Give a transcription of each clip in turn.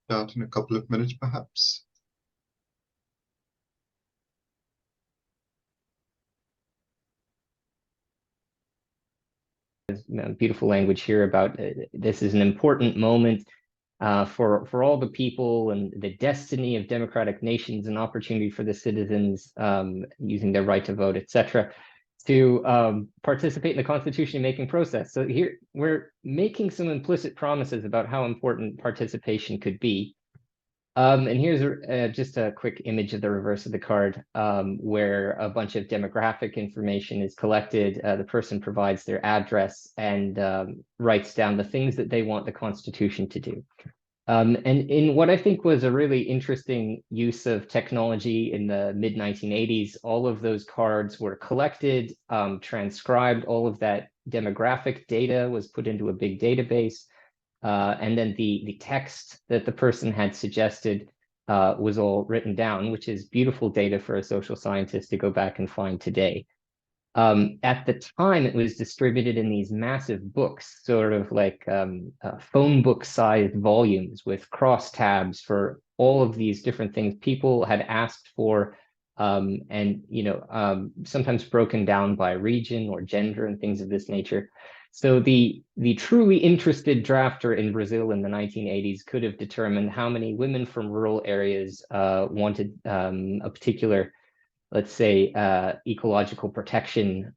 Start in a couple of minutes, perhaps. Beautiful language here about this is an important moment for all the people and the destiny of democratic nations, and opportunity for the citizens using their right to vote, etc., to participate in the constitution making process. So here we're making some implicit promises about how important participation could be. And here's just a quick image of the reverse of the card, where a bunch of demographic information is collected. The person provides their address and writes down the things that they want the Constitution to do. And in what I think was a really interesting use of technology in the mid-1980s, all of those cards were collected, transcribed, all of that demographic data was put into a big database. And then the text that the person had suggested was all written down, which is beautiful data for a social scientist to go back and find today. At the time, it was distributed in these massive books, sort of like phone book sized volumes with cross tabs for all of these different things people had asked for, and sometimes broken down by region or gender and things of this nature. So the truly interested drafter in Brazil in the 1980s could have determined how many women from rural areas wanted a particular, let's say, ecological protection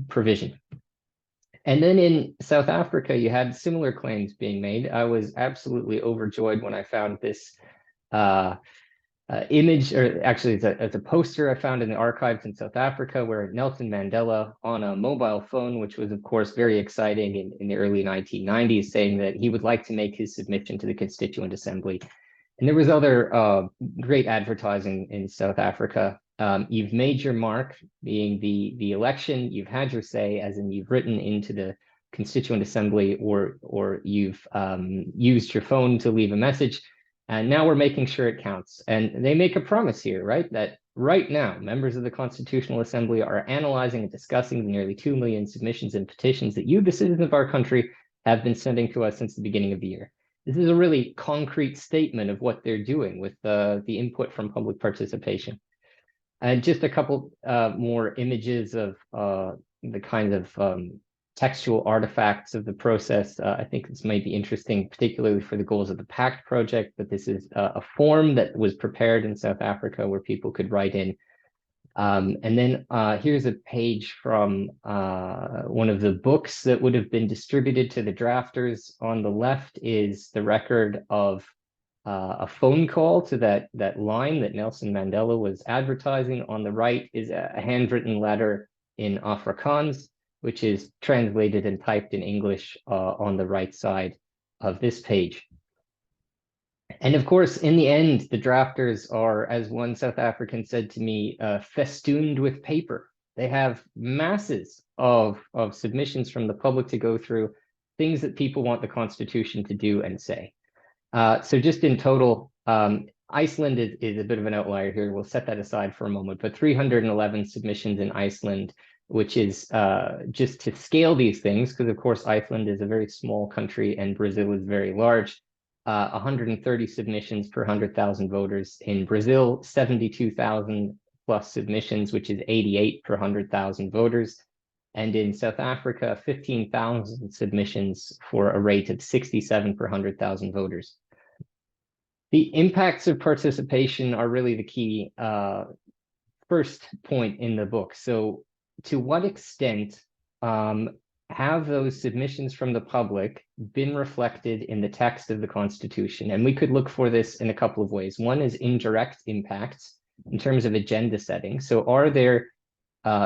provision. And then in South Africa, you had similar claims being made. I was absolutely overjoyed when I found this image, or actually it's a poster I found in the archives in South Africa, where Nelson Mandela on a mobile phone, which was of course very exciting in the early 1990s, saying that he would like to make his submission to the Constituent Assembly. And there was other great advertising in South Africa. You've made your mark, being the election. You've had your say, as in you've written into the Constituent Assembly, or you've used your phone to leave a message. And now we're making sure it counts. And they make a promise here, right? That right now, members of the Constitutional Assembly are analyzing and discussing the nearly 2 million submissions and petitions that you, the citizens of our country, have been sending to us since the beginning of the year. This is a really concrete statement of what they're doing with the input from public participation. And just a couple more images of the kind of textual artifacts of the process. I think this might be interesting, particularly for the goals of the PACT project, but this is a form that was prepared in South Africa where people could write in. And then here's a page from one of the books that would have been distributed to the drafters. On the left is the record of a phone call to that line that Nelson Mandela was advertising. On the right is a handwritten letter in Afrikaans, which is translated and typed in English on the right side of this page. And of course, in the end, the drafters are, as one South African said to me, festooned with paper. They have masses of submissions from the public to go through, things that people want the Constitution to do and say. So just in total, Iceland is a bit of an outlier here. We'll set that aside for a moment, but 311 submissions in Iceland, which is just to scale these things, because of course Iceland is a very small country and Brazil is very large. 130 submissions per 100,000 voters. In Brazil, 72,000 plus submissions, which is 88 per 100,000 voters. And in South Africa, 15,000 submissions for a rate of 67 per 100,000 voters. The impacts of participation are really the key first point in the book. So to what extent have those submissions from the public been reflected in the text of the Constitution? And we could look for this in a couple of ways. One is indirect impacts in terms of agenda setting. So are there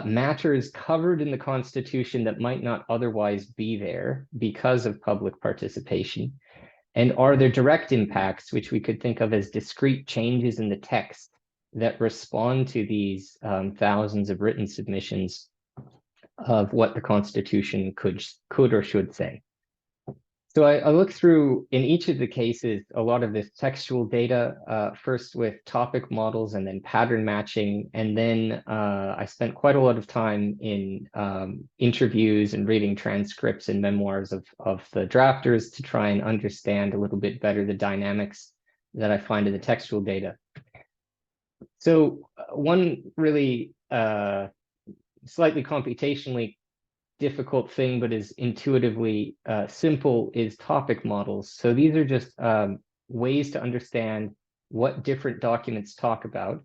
matters covered in the Constitution that might not otherwise be there because of public participation? And are there direct impacts, which we could think of as discrete changes in the text that respond to these thousands of written submissions of what the Constitution could or should say? So I look through, in each of the cases, a lot of this textual data, first with topic models and then pattern matching. And then I spent quite a lot of time in interviews and reading transcripts and memoirs of the drafters to try and understand a little bit better the dynamics that I find in the textual data. So one really slightly computationally difficult thing, but is intuitively simple, is topic models. So these are just ways to understand what different documents talk about,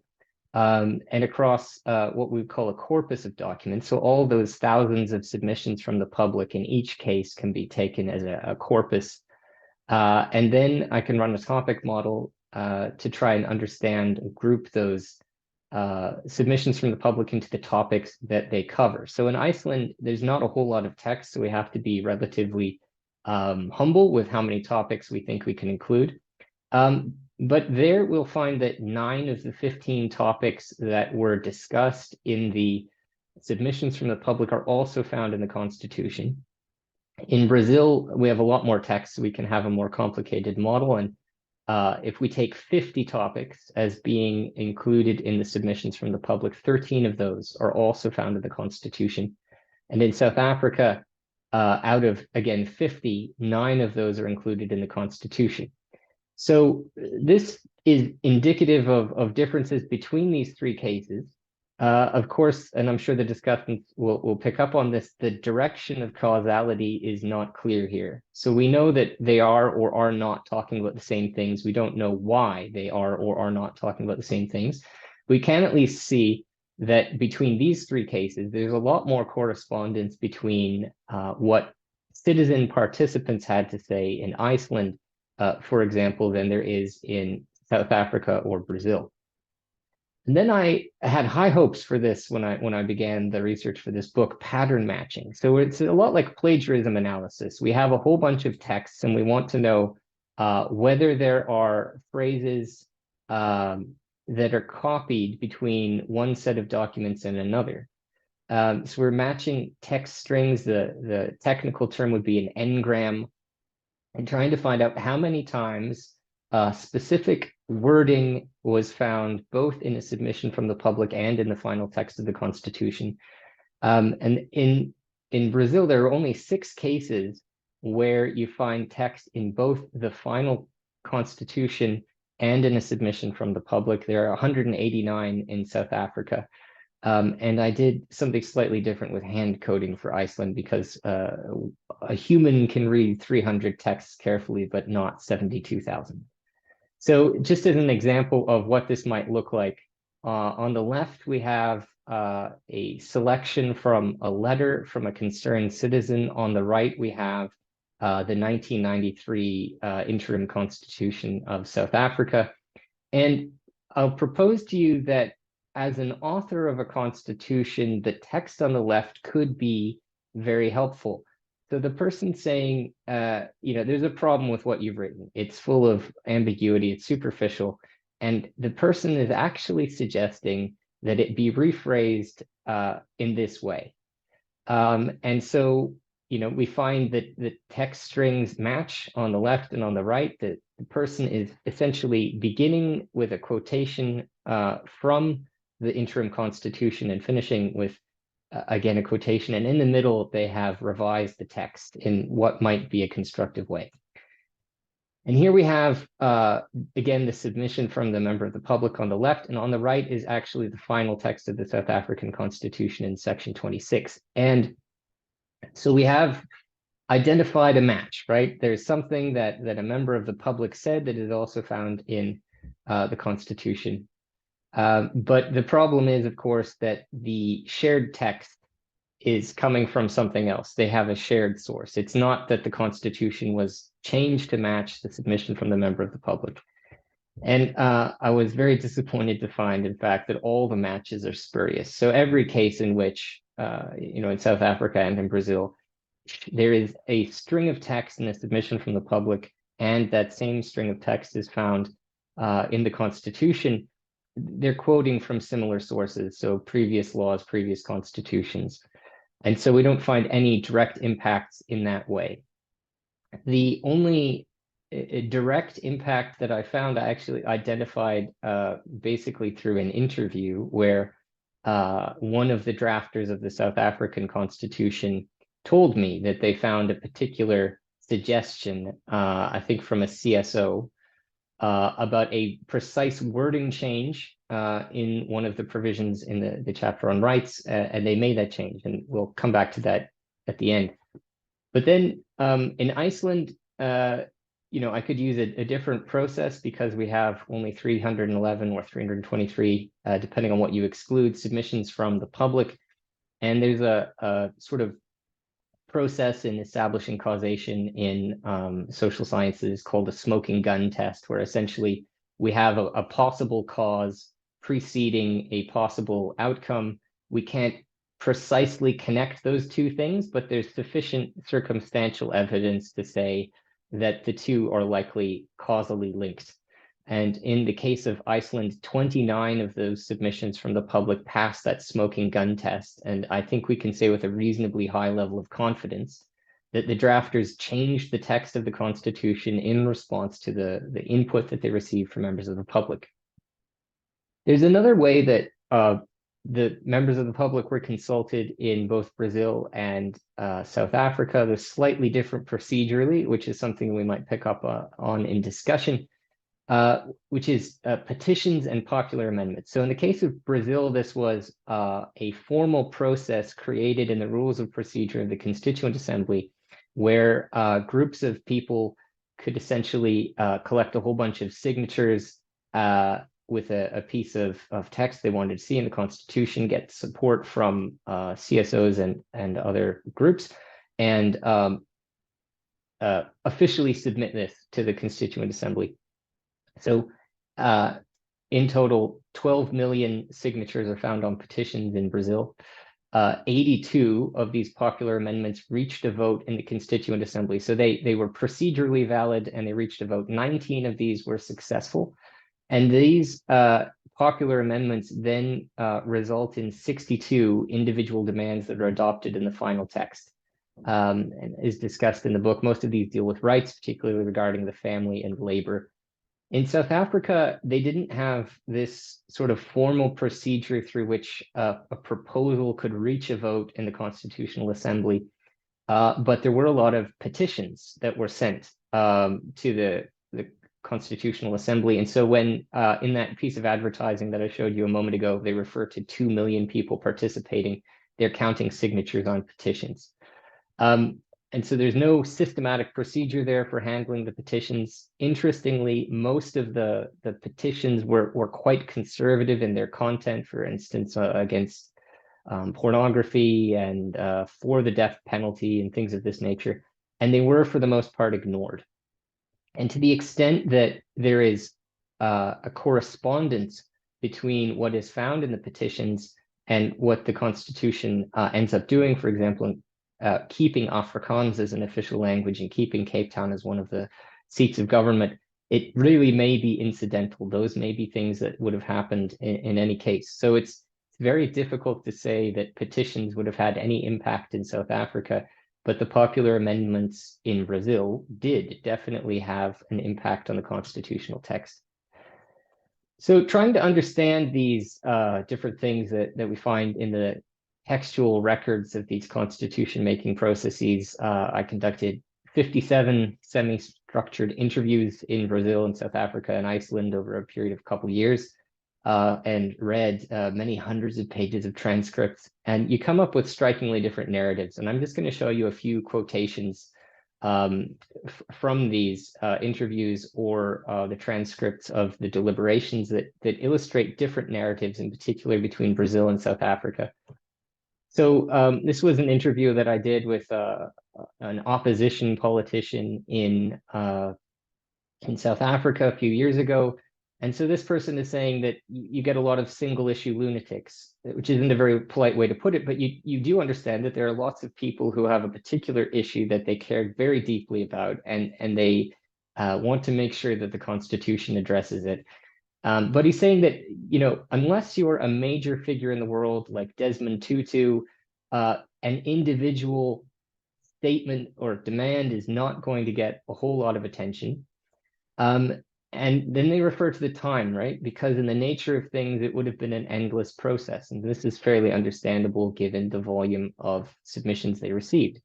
and across what we call a corpus of documents. So all those thousands of submissions from the public in each case can be taken as a corpus. And then I can run a topic model to try and understand, group those submissions from the public into the topics that they cover. So in Iceland, there's not a whole lot of text, so we have to be relatively humble with how many topics we think we can include. But there we'll find that 9 of the 15 topics that were discussed in the submissions from the public are also found in the Constitution. In Brazil, we have a lot more text, so we can have a more complicated model. And if we take 50 topics as being included in the submissions from the public, 13 of those are also found in the Constitution. And in South Africa, out of, again, 50, 9 of those are included in the Constitution. So this is indicative of differences between these three cases. Of course, and I'm sure the discussants will pick up on this, the direction of causality is not clear here. So we know that they are or are not talking about the same things. We don't know why they are or are not talking about the same things. We can at least see that between these three cases, there's a lot more correspondence between what citizen participants had to say in Iceland, for example, than there is in South Africa or Brazil. And then I had high hopes for this when I began the research for this book, pattern matching. So it's a lot like plagiarism analysis. We have a whole bunch of texts and we want to know whether there are phrases that are copied between one set of documents and another. So we're matching text strings. The technical term would be an n-gram, and trying to find out how many times specific wording was found both in a submission from the public and in the final text of the Constitution. And in Brazil, there are only 6 cases where you find text in both the final Constitution and in a submission from the public. There are 189 in South Africa. And I did something slightly different with hand coding for Iceland, because a human can read 300 texts carefully, but not 72,000. So just as an example of what this might look like, on the left, we have a selection from a letter from a concerned citizen. On the right, we have the 1993 interim constitution of South Africa. And I'll propose to you that as an author of a constitution, the text on the left could be very helpful. So the person saying, there's a problem with what you've written. It's full of ambiguity, it's superficial. And the person is actually suggesting that it be rephrased in this way. And so, we find that the text strings match on the left and on the right. That the person is essentially beginning with a quotation from the interim constitution and finishing with again, a quotation, and in the middle, they have revised the text in what might be a constructive way. And here we have, again, the submission from the member of the public on the left, and on the right is actually the final text of the South African Constitution in section 26. And so we have identified a match, right? There's something that a member of the public said that is also found in the Constitution. But the problem is, of course, that the shared text is coming from something else. They have a shared source. It's not that the Constitution was changed to match the submission from the member of the public. And I was very disappointed to find, in fact, that all the matches are spurious. So every case in which, in South Africa and in Brazil, there is a string of text in a submission from the public, and that same string of text is found in the Constitution. They're quoting from similar sources, so previous laws, previous constitutions. And so we don't find any direct impacts in that way. The only direct impact that I found, I actually identified basically through an interview where one of the drafters of the South African Constitution told me that they found a particular suggestion, I think from a CSO, about a precise wording change in one of the provisions in the chapter on rights, and they made that change, and we'll come back to that at the end. But then in Iceland, I could use a different process because we have only 311 or 323, depending on what you exclude, submissions from the public. And there's a sort of process in establishing causation in social sciences called a smoking gun test, where essentially we have a possible cause preceding a possible outcome. We can't precisely connect those two things, but there's sufficient circumstantial evidence to say that the two are likely causally linked. And in the case of Iceland, 29 of those submissions from the public passed that smoking gun test. And I think we can say with a reasonably high level of confidence that the drafters changed the text of the Constitution in response to the input that they received from members of the public. There's another way that the members of the public were consulted in both Brazil and South Africa. They're slightly different procedurally, which is something we might pick up on in discussion, which is petitions and popular amendments. So in the case of Brazil, this was a formal process created in the rules of procedure of the Constituent Assembly, where groups of people could essentially collect a whole bunch of signatures with a piece of text they wanted to see in the Constitution, get support from CSOs and other groups, and officially submit this to the Constituent Assembly. So in total, 12 million signatures are found on petitions in Brazil. 82 of these popular amendments reached a vote in the Constituent Assembly. So they were procedurally valid and they reached a vote. 19 of these were successful. And these popular amendments then result in 62 individual demands that are adopted in the final text, and is discussed in the book. Most of these deal with rights, particularly regarding the family and labor. In South Africa, they didn't have this sort of formal procedure through which a proposal could reach a vote in the Constitutional Assembly, but there were a lot of petitions that were sent to the Constitutional Assembly. And so when in that piece of advertising that I showed you a moment ago, they refer to 2 million people participating, they're counting signatures on petitions. And so there's no systematic procedure there for handling the petitions. Interestingly, most of the petitions were quite conservative in their content, for instance, against pornography and for the death penalty and things of this nature. And they were, for the most part, ignored. And to the extent that there is a correspondence between what is found in the petitions and what the Constitution ends up doing, for example, keeping Afrikaans as an official language and keeping Cape Town as one of the seats of government, it really may be incidental. Those may be things that would have happened in any case. So it's very difficult to say that petitions would have had any impact in South Africa, but the popular amendments in Brazil did definitely have an impact on the constitutional text. So trying to understand these different things that we find in the textual records of these constitution-making processes, I conducted 57 semi-structured interviews in Brazil and South Africa and Iceland over a period of a couple of years, and read many hundreds of pages of transcripts, and you come up with strikingly different narratives. And I'm just going to show you a few quotations from these interviews or the transcripts of the deliberations that illustrate different narratives, in particular between Brazil and South Africa. So this was an interview that I did with an opposition politician in South Africa a few years ago. And so this person is saying that you get a lot of single issue lunatics, which isn't a very polite way to put it, but you do understand that there are lots of people who have a particular issue that they care very deeply about, and they want to make sure that the Constitution addresses it. But he's saying that, unless you're a major figure in the world like Desmond Tutu, an individual statement or demand is not going to get a whole lot of attention. And then they refer to the time, right? Because in the nature of things, it would have been an endless process. And this is fairly understandable given the volume of submissions they received.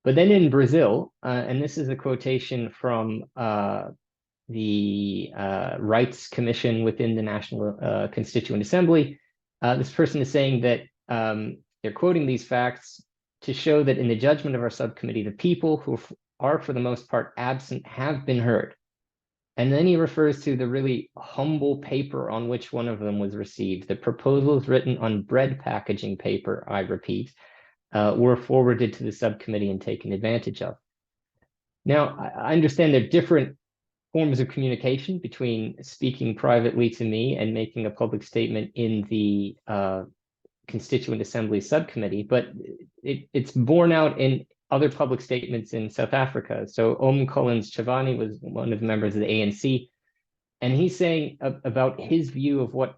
But then in Brazil, and this is a quotation from the Rights Commission within the National Constituent Assembly. This person is saying that they're quoting these facts to show that in the judgment of our subcommittee, the people who are for the most part absent have been heard. And then he refers to the really humble paper on which one of them was received. The proposals written on bread packaging paper, I repeat, were forwarded to the subcommittee and taken advantage of. Now, I understand there are different forms of communication between speaking privately to me and making a public statement in the Constituent Assembly subcommittee, but it's borne out in other public statements in South Africa. So Collins Chavani was one of the members of the ANC, and he's saying about his view of what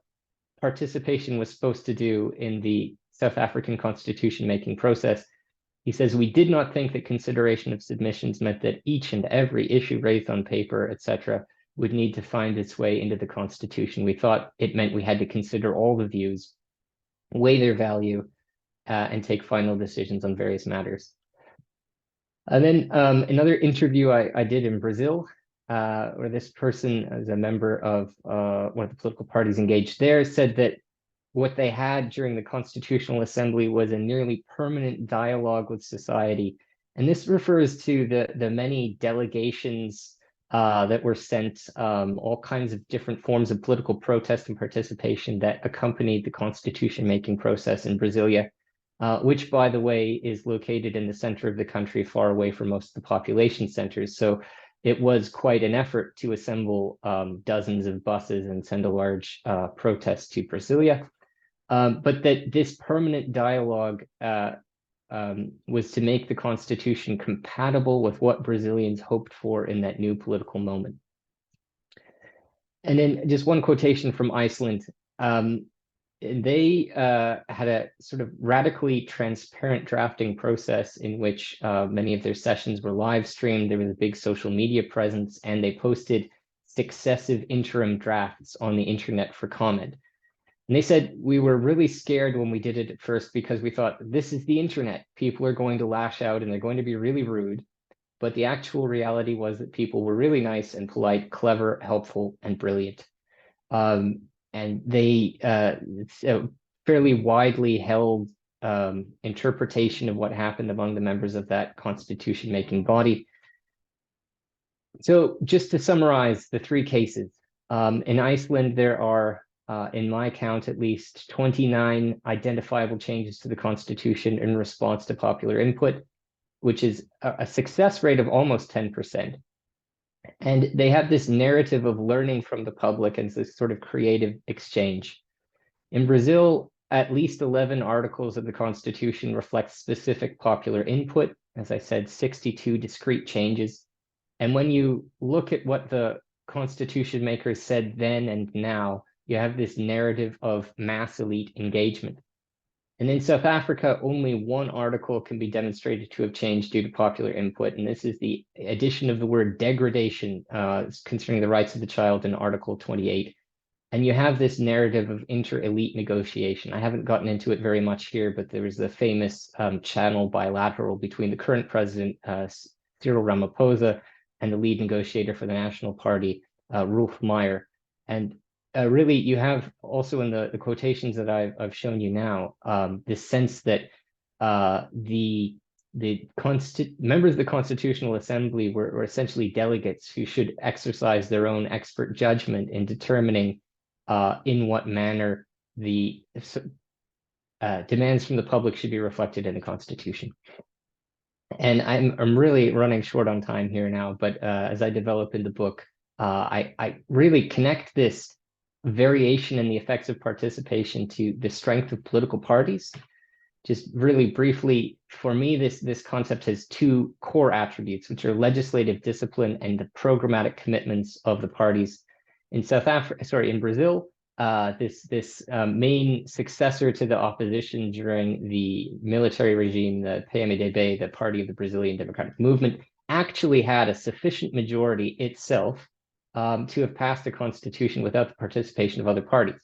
participation was supposed to do in the South African constitution making process. He says, we did not think that consideration of submissions meant that each and every issue raised on paper, etc., would need to find its way into the constitution. We thought it meant we had to consider all the views, weigh their value, and take final decisions on various matters. And then another interview I did in Brazil, where this person, as a member of one of the political parties engaged there, said that what they had during the Constitutional Assembly was a nearly permanent dialogue with society. And this refers to the many delegations that were sent, all kinds of different forms of political protest and participation that accompanied the constitution-making process in Brasilia, which, by the way, is located in the center of the country, far away from most of the population centers. So it was quite an effort to assemble dozens of buses and send a large protest to Brasilia. But that this permanent dialogue was to make the constitution compatible with what Brazilians hoped for in that new political moment. And then just one quotation from Iceland. They had a sort of radically transparent drafting process in which many of their sessions were live streamed. There was a big social media presence, and they posted successive interim drafts on the internet for comment. And they said, we were really scared when we did it at first because we thought, this is the internet. People are going to lash out and they're going to be really rude. But the actual reality was that people were really nice and polite, clever, helpful, and brilliant. And they, it's a fairly widely held interpretation of what happened among the members of that constitution-making body. So just to summarize the three cases, in Iceland, there are in my count, at least 29 identifiable changes to the Constitution in response to popular input, which is a success rate of almost 10%. And they have this narrative of learning from the public and this sort of creative exchange. In Brazil, at least 11 articles of the Constitution reflect specific popular input. As I said, 62 discrete changes. And when you look at what the Constitution makers said then and now, you have this narrative of mass elite engagement. And in South Africa, only one article can be demonstrated to have changed due to popular input. And this is the addition of the word degradation concerning the rights of the child in Article 28. And you have this narrative of inter-elite negotiation. I haven't gotten into it very much here, but there was the famous channel bilateral between the current president, Cyril Ramaphosa, and the lead negotiator for the National Party, Rolf Meyer. And really, you have also in the quotations that I've shown you now, this sense that the members of the Constitutional Assembly were essentially delegates who should exercise their own expert judgment in determining in what manner the demands from the public should be reflected in the Constitution. And I'm really running short on time here now, but as I develop in the book, I really connect this variation in the effects of participation to the strength of political parties. Just really briefly, for me, this concept has two core attributes, which are legislative discipline and the programmatic commitments of the parties. In in Brazil, this main successor to the opposition during the military regime, the PMDB, the Party of the Brazilian Democratic Movement, actually had a sufficient majority itself to have passed a constitution without the participation of other parties.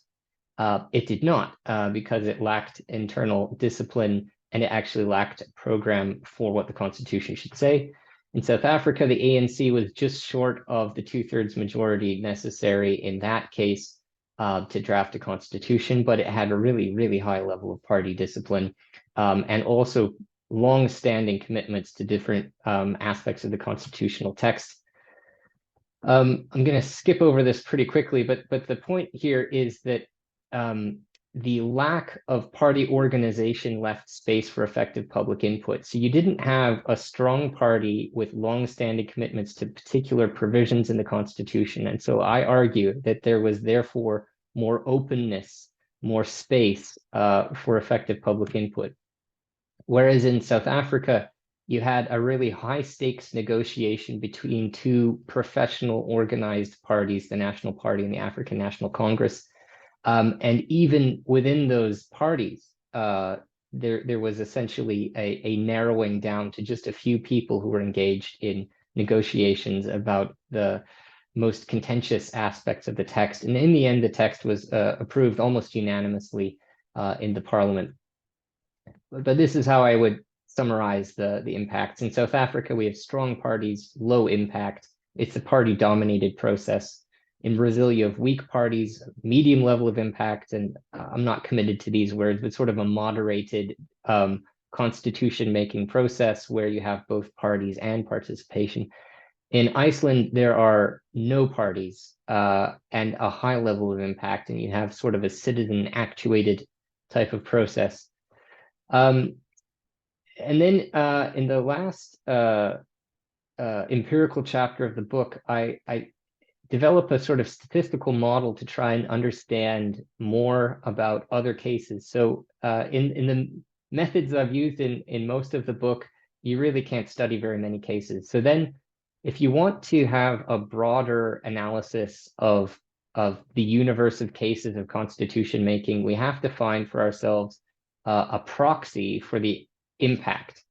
It did not, because it lacked internal discipline and it actually lacked a program for what the Constitution should say. In South Africa, the ANC was just short of the 2/3 majority necessary in that case to draft a constitution, but it had a really, really high level of party discipline and also long-standing commitments to different aspects of the constitutional text. I'm going to skip over this pretty quickly, but the point here is that the lack of party organization left space for effective public input. So you didn't have a strong party with long-standing commitments to particular provisions in the Constitution. And so I argue that there was therefore more openness, more space for effective public input. Whereas in South Africa, you had a really high stakes negotiation between two professional organized parties, the National Party and the African National Congress. And even within those parties, there was essentially a narrowing down to just a few people who were engaged in negotiations about the most contentious aspects of the text. And in the end, the text was approved almost unanimously in the parliament. But this is how I would summarize the impacts. In South Africa, we have strong parties, low impact. It's a party-dominated process. In Brazil, you have weak parties, medium level of impact, and I'm not committed to these words, but sort of a moderated constitution-making process where you have both parties and participation. In Iceland, there are no parties and a high level of impact, and you have sort of a citizen-actuated type of process. And then in the last empirical chapter of the book, I develop a sort of statistical model to try and understand more about other cases. So in the methods I've used in most of the book, you really can't study very many cases. So then if you want to have a broader analysis of the universe of cases of constitution making, we have to find for ourselves a proxy for the impact.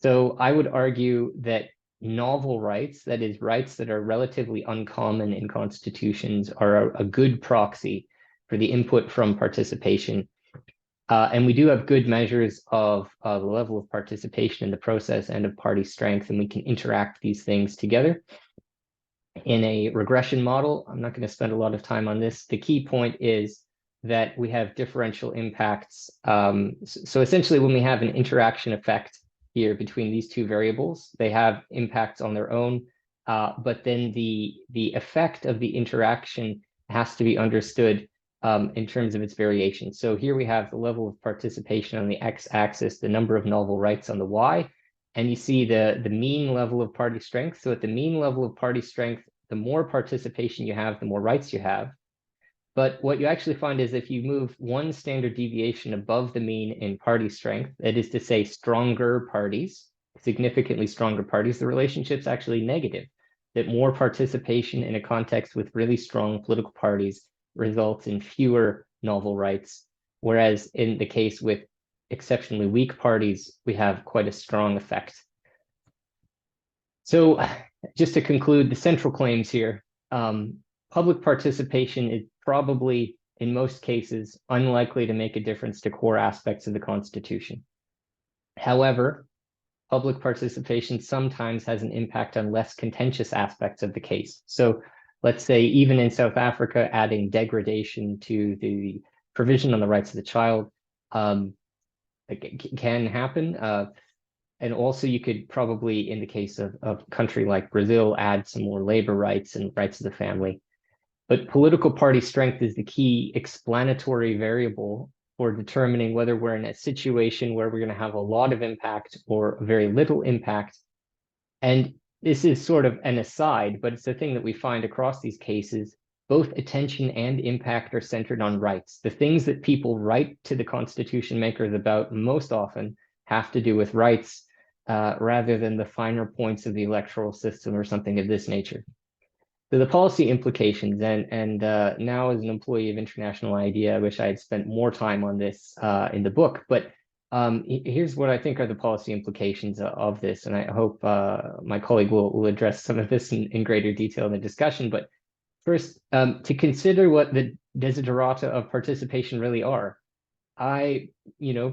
So I would argue that novel rights, that is, rights that are relatively uncommon in constitutions, are a good proxy for the input from participation. And we do have good measures of the level of participation in the process and of party strength, and we can interact these things together. In a regression model, I'm not going to spend a lot of time on this. The key point is that we have differential impacts. So essentially, when we have an interaction effect here between these two variables, they have impacts on their own, but then the effect of the interaction has to be understood in terms of its variation. So here we have the level of participation on the x-axis, the number of novel rights on the y, and you see the mean level of party strength. So at the mean level of party strength, the more participation you have, the more rights you have. But what you actually find is if you move one standard deviation above the mean in party strength, that is to say stronger parties, significantly stronger parties, the relationship's actually negative, that more participation in a context with really strong political parties results in fewer novel rights, whereas in the case with exceptionally weak parties, we have quite a strong effect. So just to conclude the central claims here, public participation is probably, in most cases, unlikely to make a difference to core aspects of the Constitution. However, public participation sometimes has an impact on less contentious aspects of the case. So let's say even in South Africa, adding degradation to the provision on the rights of the child can happen. And also you could probably, in the case of a country like Brazil, add some more labor rights and rights of the family. But political party strength is the key explanatory variable for determining whether we're in a situation where we're going to have a lot of impact or very little impact. And this is sort of an aside, but it's the thing that we find across these cases. Both attention and impact are centered on rights. The things that people write to the constitution makers about most often have to do with rights rather than the finer points of the electoral system or something of this nature. So the policy implications, and now as an employee of International IDEA, I wish I had spent more time on this in the book, but here's what I think are the policy implications of this, and I hope my colleague will address some of this in greater detail in the discussion. But first, to consider what the desiderata of participation really are. I,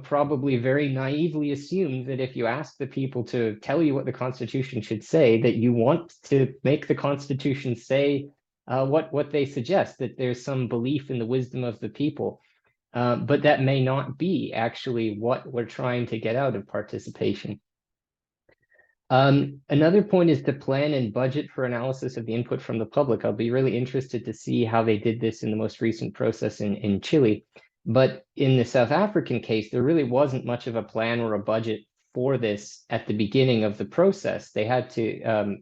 probably very naively assumed that if you ask the people to tell you what the Constitution should say, that you want to make the Constitution say what they suggest, that there's some belief in the wisdom of the people. But that may not be actually what we're trying to get out of participation. Another point is to plan and budget for analysis of the input from the public. I'll be really interested to see how they did this in the most recent process in Chile. But in the South African case, there really wasn't much of a plan or a budget for this at the beginning of the process. They had to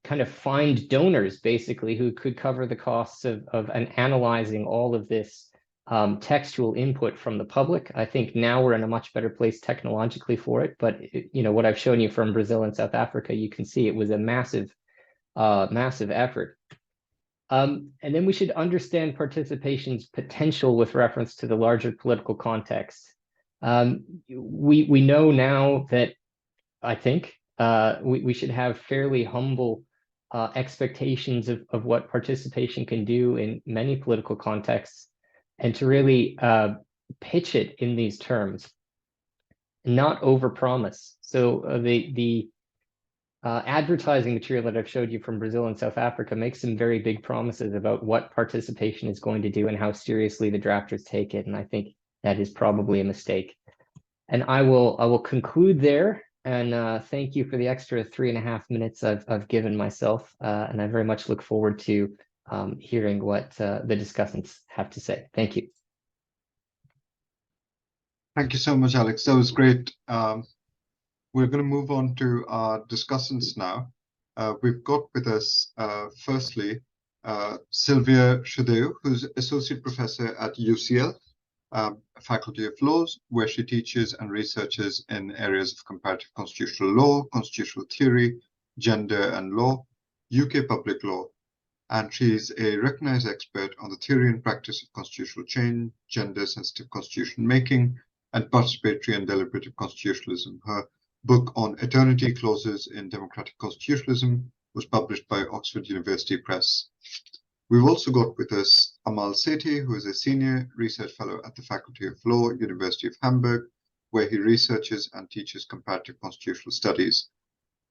kind of find donors, basically, who could cover the costs of analyzing all of this textual input from the public. I think now we're in a much better place technologically for it, but what I've shown you from Brazil and South Africa, you can see it was a massive effort. And then we should understand participation's potential with reference to the larger political context. We know now that I think we should have fairly humble expectations of what participation can do in many political contexts, and to really pitch it in these terms, not overpromise. So the advertising material that I've showed you from Brazil and South Africa makes some very big promises about what participation is going to do and how seriously the drafters take it. And I think that is probably a mistake. And I will conclude there. And thank you for the extra 3.5 minutes I've given myself. And I very much look forward to hearing what the discussants have to say. Thank you. Thank you so much, Alex. That was great. We're going to move on to our discussants now. We've got with us, firstly, Silvia Suteu, who's Associate Professor at UCL, Faculty of Laws, where she teaches and researches in areas of comparative constitutional law, constitutional theory, gender and law, UK public law, and she's a recognized expert on the theory and practice of constitutional change, gender-sensitive constitution making, and participatory and deliberative constitutionalism. Her book on eternity clauses in democratic constitutionalism was published by Oxford University Press. We've also got with us Amal Sethi, who is a senior research fellow at the Faculty of Law, University of Hamburg, where he researches and teaches comparative constitutional studies.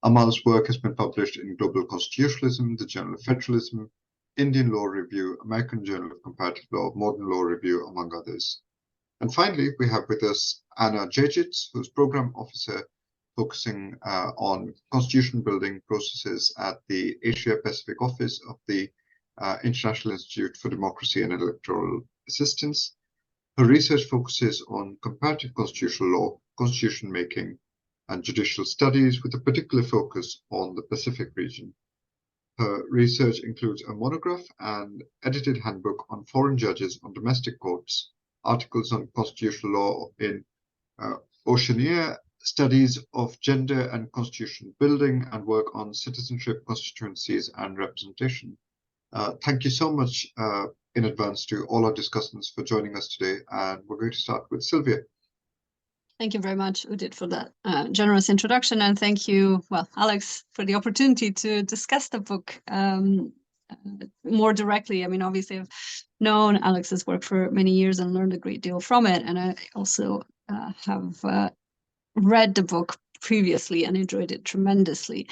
Amal's work has been published in Global Constitutionalism, the Journal of Federalism, Indian Law Review, American Journal of Comparative Law, Modern Law Review, among others. And finally, we have with us Anna Dziedzic, who's Program Officer focusing on constitution building processes at the Asia Pacific Office of the International Institute for Democracy and Electoral Assistance. Her research focuses on comparative constitutional law, constitution making, and judicial studies, with a particular focus on the Pacific region. Her research includes a monograph and edited handbook on foreign judges on domestic courts, articles on constitutional law in Oceania, studies of gender and constitution building, and work on citizenship, constituencies, and representation. Thank you so much in advance to all our discussants for joining us today, and we're going to start with Silvia. Thank you very much, Udit, for that generous introduction, and thank you, well, Alex, for the opportunity to discuss the book more directly. I mean, obviously, I've known Alex's work for many years and learned a great deal from it, and I also have read the book previously and enjoyed it tremendously.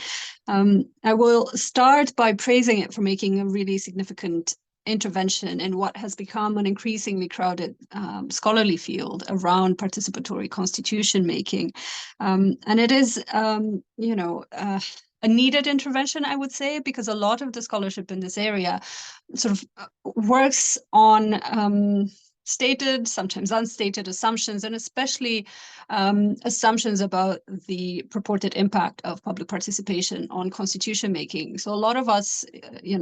I will start by praising it for making a really significant intervention in what has become an increasingly crowded scholarly field around participatory constitution making. And it is, a needed intervention, I would say, because a lot of the scholarship in this area sort of works on stated, sometimes unstated assumptions, and especially assumptions about the purported impact of public participation on constitution making. So a lot of us,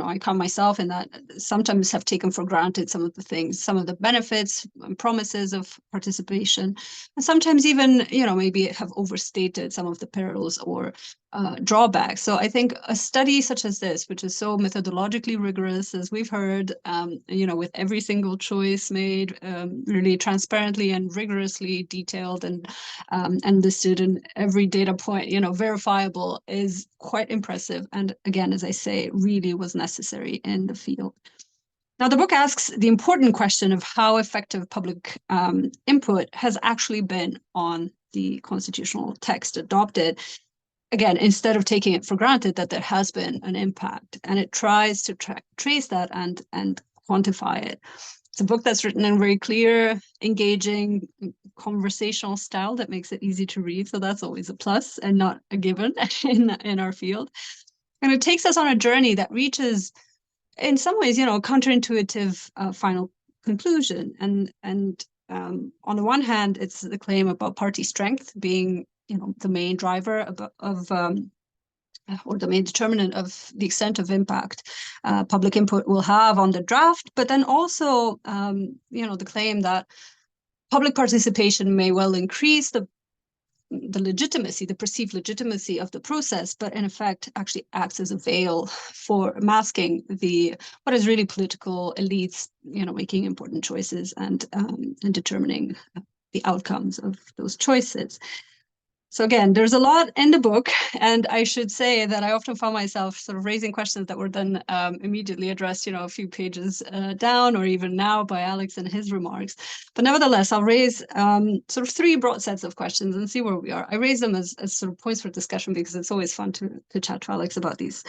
I count myself in that, sometimes have taken for granted some of the things, some of the benefits and promises of participation, and sometimes even, maybe have overstated some of the perils or drawbacks. So I think a study such as this, which is so methodologically rigorous, as we've heard, with every single choice made really transparently and rigorously detailed and listed, and every data point, verifiable, is quite impressive. And again, as I say, really was necessary in the field. Now, the book asks the important question of how effective public input has actually been on the constitutional text adopted. Again, instead of taking it for granted that there has been an impact, and it tries to trace that and quantify it. It's a book that's written in a very clear, engaging, conversational style that makes it easy to read. So that's always a plus and not a given in our field. And it takes us on a journey that reaches, in some ways, counterintuitive final conclusion. And on the one hand, it's the claim about party strength being, the main driver of or the main determinant of the extent of impact public input will have on the draft, but then also, the claim that public participation may well increase the legitimacy, the perceived legitimacy of the process, but in effect actually acts as a veil for masking what is really political elites, making important choices and determining the outcomes of those choices. So again, there's a lot in the book, and I should say that I often found myself sort of raising questions that were then immediately addressed, a few pages down, or even now by Alex and his remarks. But nevertheless, I'll raise sort of three broad sets of questions and see where we are. I raise them as sort of points for discussion because it's always fun to chat to Alex about these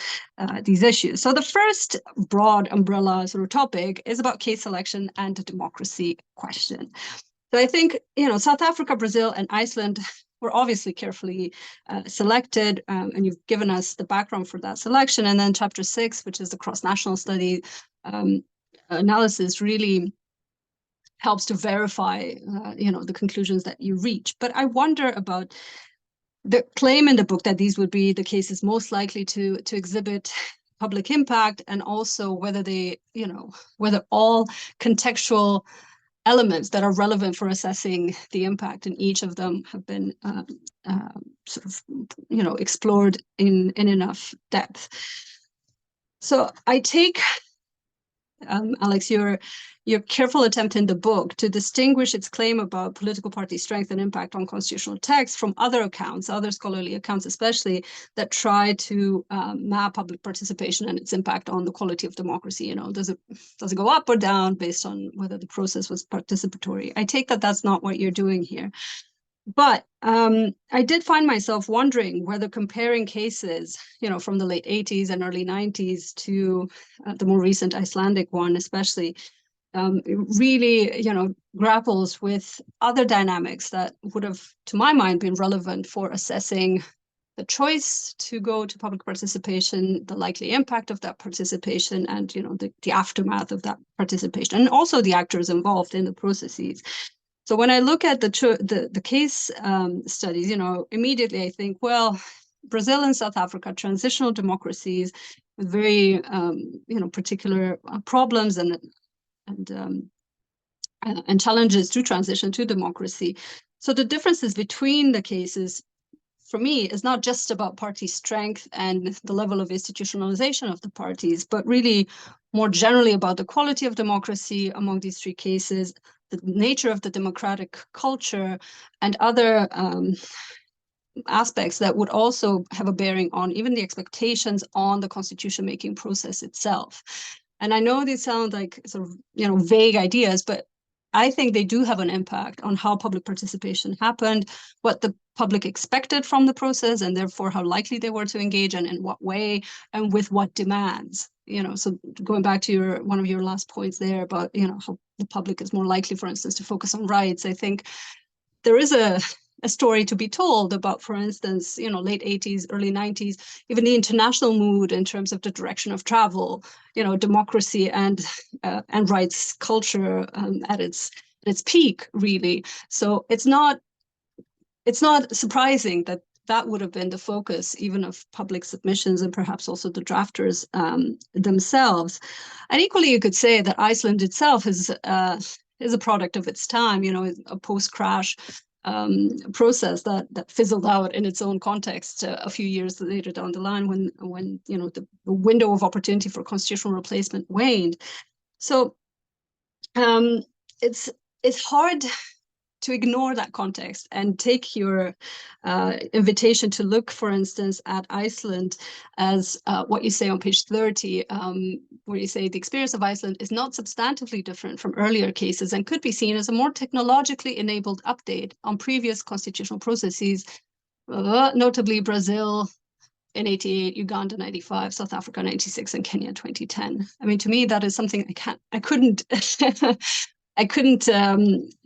issues. So the first broad umbrella sort of topic is about case selection and the democracy question. So I think, South Africa, Brazil, and Iceland were obviously carefully selected, and you've given us the background for that selection. And then chapter 6, which is the cross-national study analysis, really helps to verify, the conclusions that you reach. But I wonder about the claim in the book that these would be the cases most likely to exhibit public impact, and also whether whether all contextual elements that are relevant for assessing the impact in each of them have been sort of, explored in enough depth. So I take, Alex, your careful attempt in the book to distinguish its claim about political party strength and impact on constitutional text from other accounts, other scholarly accounts especially, that try to map public participation and its impact on the quality of democracy. Does it go up or down based on whether the process was participatory? I take that that's not what you're doing here. But I did find myself wondering whether comparing cases, from the late 80s and early 90s to the more recent Icelandic one, especially, really, grapples with other dynamics that would have, to my mind, been relevant for assessing the choice to go to public participation, the likely impact of that participation, and the aftermath of that participation, and also the actors involved in the processes. So when I look at the case studies, immediately I think, well, Brazil and South Africa, transitional democracies with very particular problems and challenges to transition to democracy. So the differences between the cases, for me, is not just about party strength and the level of institutionalization of the parties, but really more generally about the quality of democracy among these three cases, the nature of the democratic culture, and other aspects that would also have a bearing on even the expectations on the constitution-making process itself. And I know these sound like sort of, vague ideas, but I think they do have an impact on how public participation happened, what the public expected from the process, and therefore how likely they were to engage, and in what way, and with what demands. So going back to one of your last points there about, how the public is more likely, for instance, to focus on rights. I think there is a story to be told about, for instance, late 80s, early 90s, even the international mood in terms of the direction of travel, democracy and rights culture at its peak, really. So it's not surprising that would have been the focus even of public submissions, and perhaps also the drafters themselves. And equally, you could say that Iceland itself is a product of its time, a post-crash process that fizzled out in its own context a few years later down the line when the window of opportunity for constitutional replacement waned. So it's hard to ignore that context and take your invitation to look, for instance, at Iceland as what you say on page 30, where you say the experience of Iceland is not substantively different from earlier cases and could be seen as a more technologically enabled update on previous constitutional processes, notably Brazil in 88, Uganda 95, South Africa 96, and Kenya 2010. I mean, to me, that is something I couldn't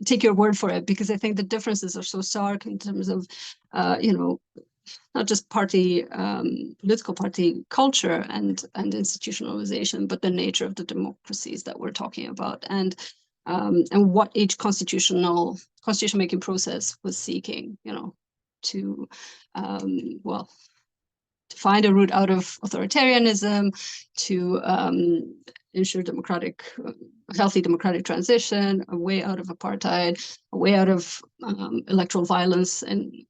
take your word for it, because I think the differences are so stark in terms of, not just party, political party culture and institutionalization, but the nature of the democracies that we're talking about, and what each constitution making process was seeking, to to find a route out of authoritarianism, to ensure healthy democratic transition, a way out of apartheid, a way out of electoral violence in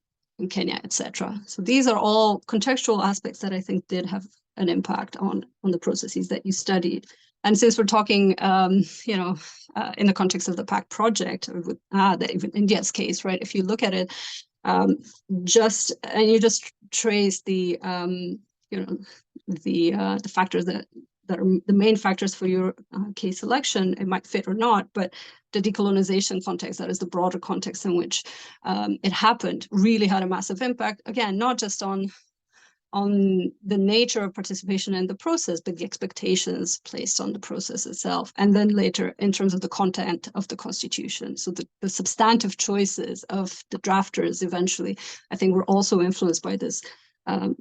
Kenya, etc. So these are all contextual aspects that I think did have an impact on the processes that you studied. And since we're talking, in the context of the PACT project, even India's case, right? If you look at it, you just trace the factors that are the main factors for your case selection. It might fit or not, but the decolonization context, that is the broader context in which it happened, really had a massive impact. Again, not just on the nature of participation in the process, but the expectations placed on the process itself. And then later, in terms of the content of the constitution. So the substantive choices of the drafters eventually, I think, were also influenced by this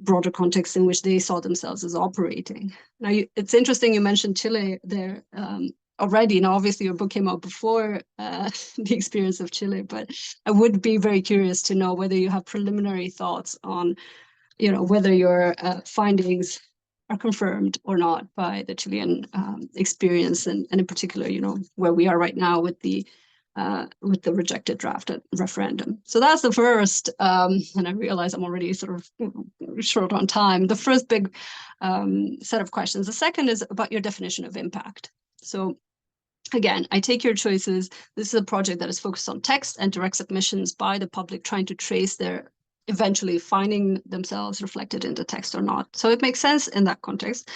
broader context in which they saw themselves as operating. Now, it's interesting you mentioned Chile there already. Now, obviously, your book came out before the experience of Chile, but I would be very curious to know whether you have preliminary thoughts on whether your findings are confirmed or not by the Chilean experience, and in particular, where we are right now with the rejected draft at referendum. So that's the first, and I realize I'm already sort of short on time. The first big set of questions. The second is about your definition of impact. So again, I take your choices. This is a project that is focused on text and direct submissions by the public, trying to trace their eventually finding themselves reflected in the text or not. So it makes sense in that context.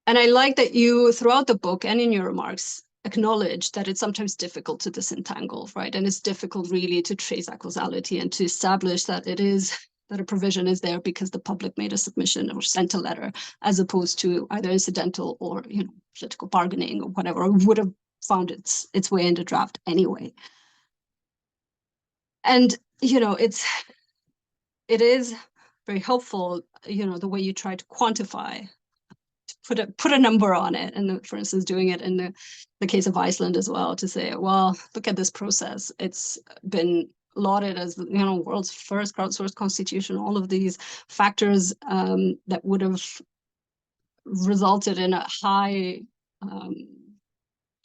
And I like that you, throughout the book and in your remarks, acknowledge that it's sometimes difficult to disentangle, right? And it's difficult really to trace that causality and to establish that that a provision is there because the public made a submission or sent a letter, as opposed to either incidental or political bargaining or whatever, or would have found its way in the draft anyway. And it is very helpful, the way you try to quantify, to put a number on it, and for instance, doing it in the case of Iceland as well, to say, well, look at this process. It's been lauded as the world's first crowdsourced constitution. All of these factors that would have resulted in a high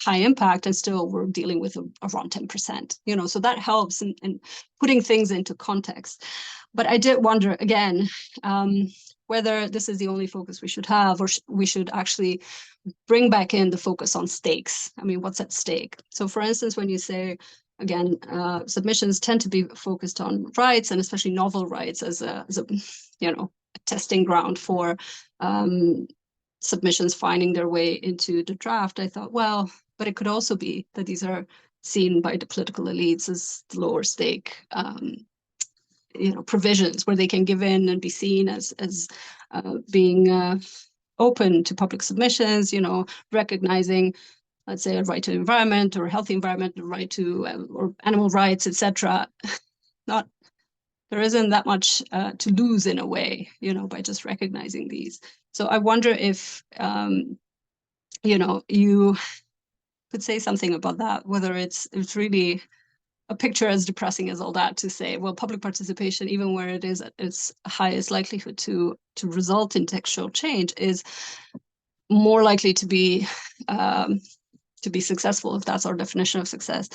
impact, and still we're dealing with around 10%. So that helps in putting things into context. But I did wonder, again, whether this is the only focus we should have, or we should actually bring back in the focus on stakes. I mean, what's at stake? So for instance, when you say, again, submissions tend to be focused on rights, and especially novel rights, as a testing ground for submissions finding their way into the draft, I thought, well, but it could also be that these are seen by the political elites as the lower stake provisions, where they can give in and be seen as being open to public submissions, recognizing, let's say, a right to environment or a healthy environment, a right to or animal rights, etc. There isn't that much to lose in a way, by just recognizing these. So I wonder if you could say something about that, whether it's really a picture as depressing as all that to say, well, public participation, even where it is at its highest likelihood to result in textual change, is more likely to be successful, if that's our definition of success,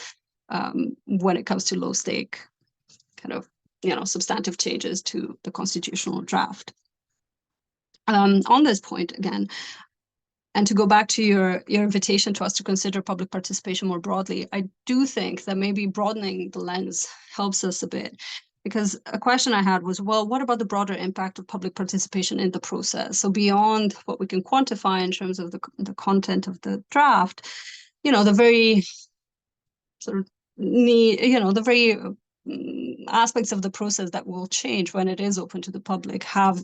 when it comes to low stake kind of substantive changes to the constitutional draft. On this point, again, And to go back to your invitation to us to consider public participation more broadly, I do think that maybe broadening the lens helps us a bit. Because a question I had was, well, what about the broader impact of public participation in the process? So beyond what we can quantify in terms of the content of the draft, the very sort of the very aspects of the process that will change when it is open to the public have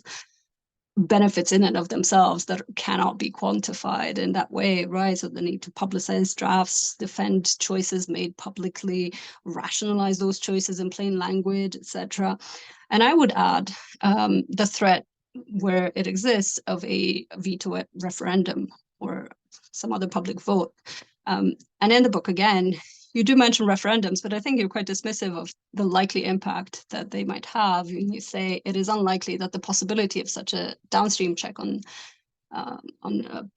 benefits in and of themselves that cannot be quantified in that way, right? So the need to publicize drafts, defend choices made publicly, rationalize those choices in plain language, etc. And I would add the threat where it exists of a veto referendum or some other public vote. And in the book, again, you do mention referendums, but I think you're quite dismissive of the likely impact that they might have. You say it is unlikely that the possibility of such a downstream check on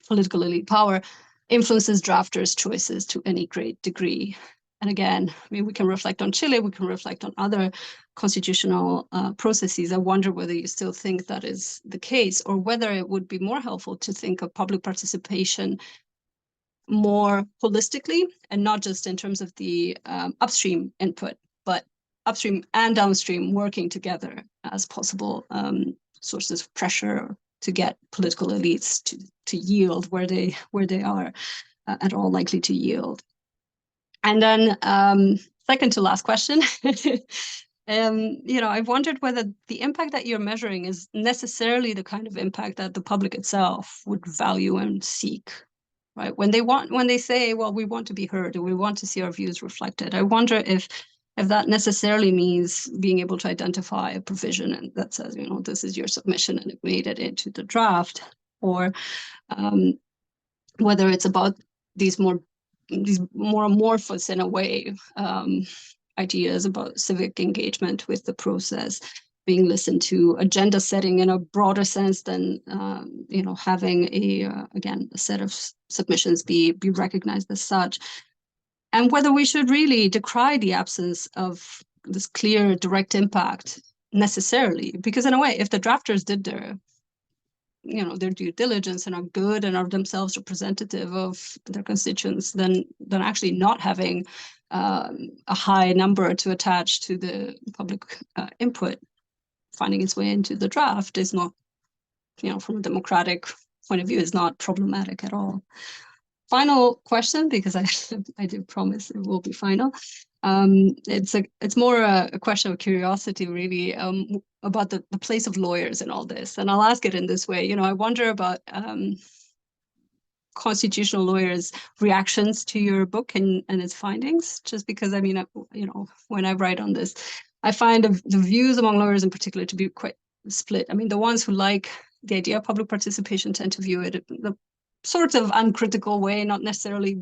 political elite power influences drafters' choices to any great degree. And again, I mean, we can reflect on Chile, we can reflect on other constitutional processes. I wonder whether you still think that is the case, or whether it would be more helpful to think of public participation more holistically, and not just in terms of the upstream input, but upstream and downstream working together as possible sources of pressure to get political elites to yield where they are at all likely to yield. And then second to last question, I've wondered whether the impact that you're measuring is necessarily the kind of impact that the public itself would value and seek. Right. When they say, well, we want to be heard or we want to see our views reflected, I wonder if that necessarily means being able to identify a provision that says, this is your submission and it made it into the draft, or whether it's about these more amorphous in a way ideas about civic engagement with the process, being listened to, agenda setting in a broader sense than having a set of submissions be recognized as such, and whether we should really decry the absence of this clear direct impact necessarily, because in a way, if the drafters did their due diligence and are good and are themselves representative of their constituents, then actually not having a high number to attach to the public input finding its way into the draft is not, from a democratic point of view, is not problematic at all. Final question, because I do promise it will be final. It's more a question of curiosity, really, about the place of lawyers in all this. And I'll ask it in this way. I wonder about constitutional lawyers' reactions to your book and its findings, just because, I mean, when I write on this, I find the views among lawyers in particular to be quite split. I mean, the ones who like the idea of public participation tend to view it in the sort of uncritical way, not necessarily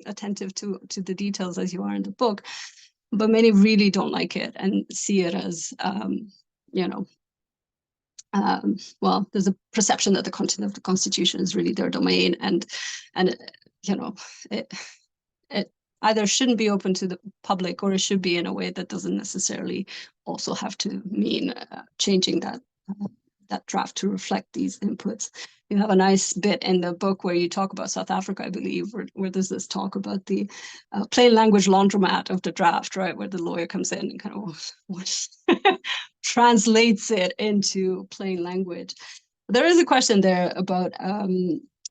attentive to the details as you are in the book, but many really don't like it and see it as, well, there's a perception that the content of the Constitution is really their domain, and it either shouldn't be open to the public, or it should be in a way that doesn't necessarily also have to mean changing that draft to reflect these inputs. You have a nice bit in the book where you talk about South Africa, I believe, where there's this talk about the plain language laundromat of the draft, right, where the lawyer comes in and kind of translates it into plain language. There is a question there about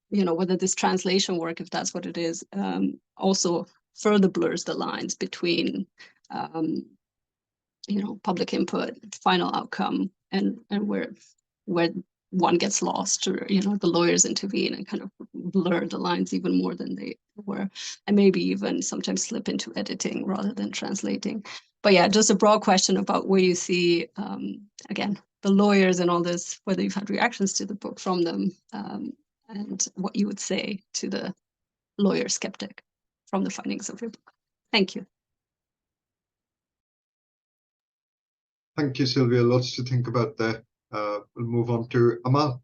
whether this translation work, if that's what it is, also further blurs the lines between public input, final outcome, and where one gets lost, or the lawyers intervene and kind of blur the lines even more than they were, and maybe even sometimes slip into editing rather than translating. But yeah, just a broad question about where you see again the lawyers and all this, whether you've had reactions to the book from them, and what you would say to the lawyer skeptic from the findings of your book. Thank you. Thank you, Silvia. Lots to think about there. We'll move on to Amal.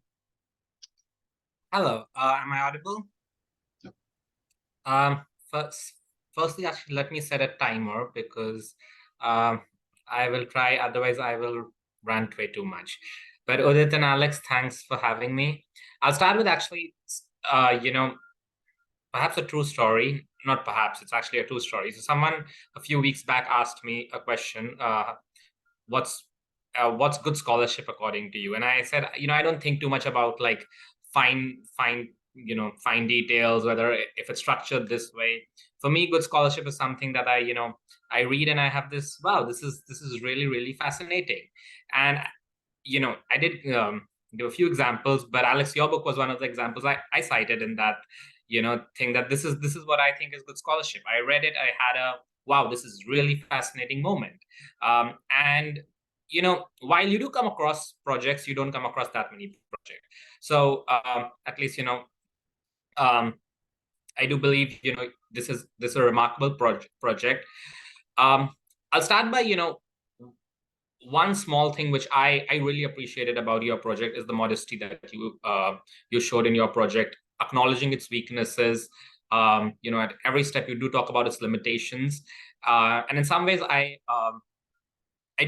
Hello, am I audible? Yeah. Firstly, actually, let me set a timer, because I will try, otherwise I will rant way too much. But Udit and Alex, thanks for having me. I'll start with actually perhaps a true story. Not perhaps, it's actually a true story. So someone a few weeks back asked me a question, what's good scholarship according to you? And I said, I don't think too much about like fine details, whether if it's structured this way. For me, good scholarship is something that I read and I have this, wow, this is really, really fascinating. And I did do a few examples, but Alex, your book was one of the examples I cited in that thing, that this is what I think is good scholarship. I read it, I had a wow, this is really fascinating moment. And while you do come across projects, you don't come across that many projects. So at least I do believe this is a remarkable project. I'll start by one small thing which I really appreciated about your project is the modesty that you showed in your project, acknowledging its weaknesses. At every step you do talk about its limitations, and in some ways I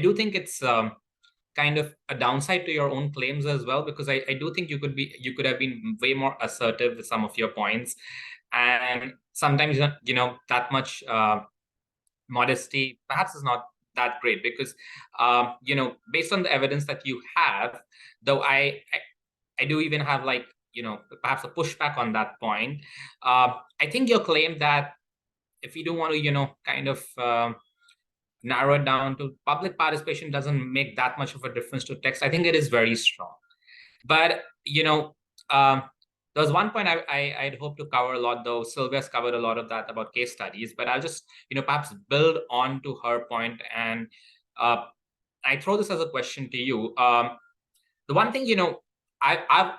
do think it's kind of a downside to your own claims as well, because I do think you could have been way more assertive with some of your points, and sometimes that much modesty perhaps is not that great, because based on the evidence that you have, though I do even have like perhaps a pushback on that point. I think your claim that if you don't want to kind of narrow it down to public participation doesn't make that much of a difference to text, I think it is very strong. But there was one point I'd hope to cover a lot, though Silvia's covered a lot of that about case studies, but I'll just perhaps build on to her point, and I throw this as a question to you. The one thing I've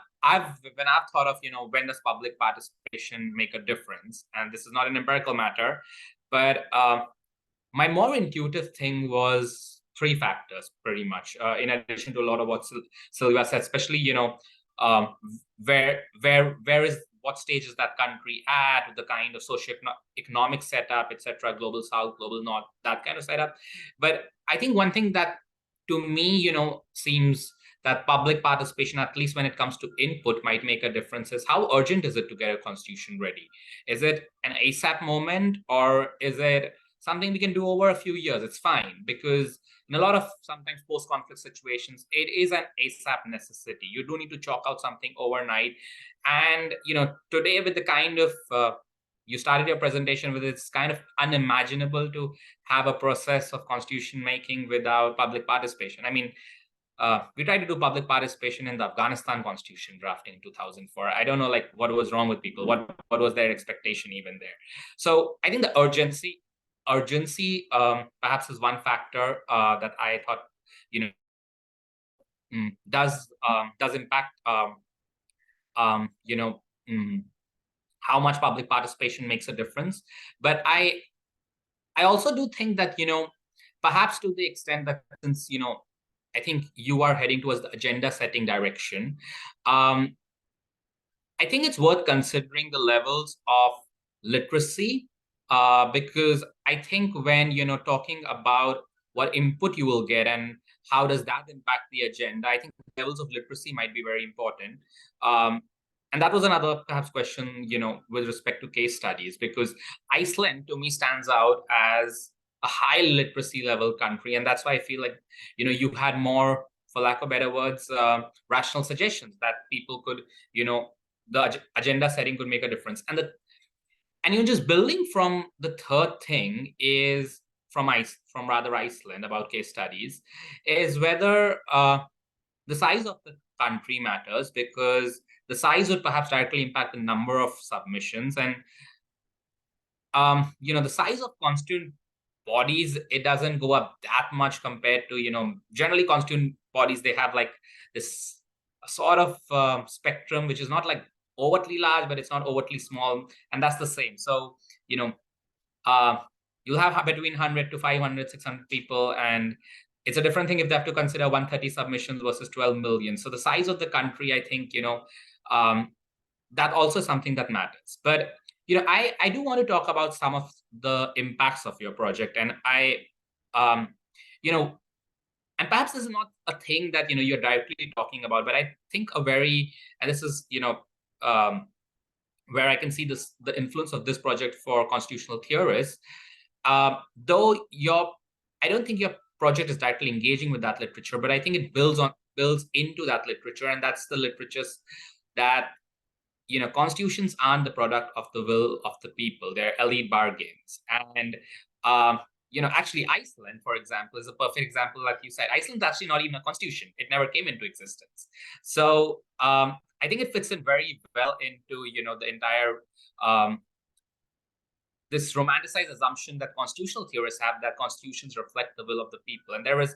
thought of when does public participation make a difference, and this is not an empirical matter, but my more intuitive thing was three factors, pretty much, in addition to a lot of what Silvia said, especially what stage is that country at, the kind of socio-economic setup, etc., global south, global north, that kind of setup. But I think one thing that to me seems that public participation, at least when it comes to input, might make a difference is how urgent is it to get a constitution ready? Is it an ASAP moment, or is it something we can do over a few years? It's fine, because in a lot of sometimes post-conflict situations, it is an ASAP necessity. You do need to chalk out something overnight. And today, with the kind of you started your presentation with, it's kind of unimaginable to have a process of constitution making without public participation. I mean, we tried to do public participation in the Afghanistan constitution drafting in 2004. I don't know like what was wrong with people, what was their expectation even there. So I think the urgency perhaps is one factor that I thought does impact how much public participation makes a difference. But I also do think that perhaps to the extent that since I think you are heading towards the agenda setting direction, I think it's worth considering the levels of literacy, because I think when talking about what input you will get and how does that impact the agenda, I think levels of literacy might be very important. And that was another perhaps question, with respect to case studies, because Iceland to me stands out as a high literacy level country. And that's why I feel like, you had more, for lack of better words, rational suggestions that people could, the agenda setting could make a difference. And you're just building from the third thing is from Iceland about case studies, is whether the size of the country matters, because the size would perhaps directly impact the number of submissions. And the size of constituent bodies, it doesn't go up that much compared to generally constituent bodies. They have like this sort of spectrum which is not like overtly large, but it's not overtly small, and that's the same. So you'll have between 100 to 500, 600 people, and it's a different thing if they have to consider 130 submissions versus 12 million. So the size of the country, I think that also something that matters. But I do want to talk about some of the impacts of your project, and and perhaps this is not a thing that you're directly talking about, but I think and this is where I can see the influence of this project for constitutional theorists. Though I don't think your project is directly engaging with that literature, but I think it builds into that literature, and that's the literatures that, constitutions aren't the product of the will of the people. They're elite bargains. And, actually Iceland, for example, is a perfect example. Like you said, Iceland's actually not even a constitution. It never came into existence. So I think it fits in very well into, the entire, this romanticized assumption that constitutional theorists have, that constitutions reflect the will of the people. And there is,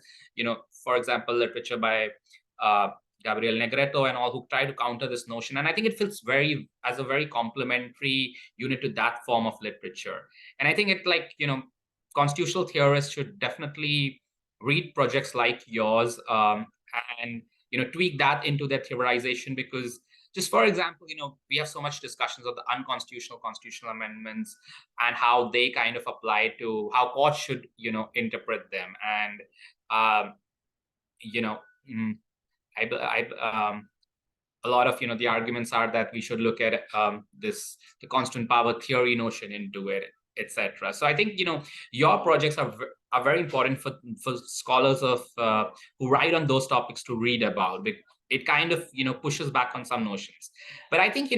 for example, literature by Gabriel Negreto and all, who try to counter this notion. And I think it fits as a very complementary unit to that form of literature. And I think it, constitutional theorists should definitely read projects like yours, and, tweak that into their theorization, because just for example, we have so much discussions of the unconstitutional constitutional amendments and how they kind of apply to how courts should, interpret them. And, a lot of, the arguments are that we should look at the constant power theory notion into it, etc. So I think, your projects are very important for scholars of who write on those topics to read about. It kind of, pushes back on some notions. But I think,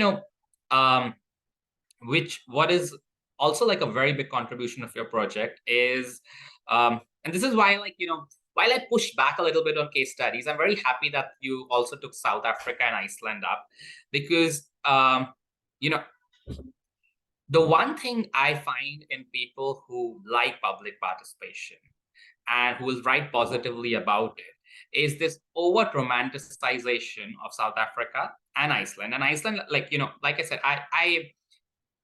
what is also like a very big contribution of your project is, and this is why, while I push back a little bit on case studies, I'm very happy that you also took South Africa and Iceland up, because, the one thing I find in people who like public participation and who will write positively about it is this overt romanticization of South Africa and Iceland. And Iceland, like I said,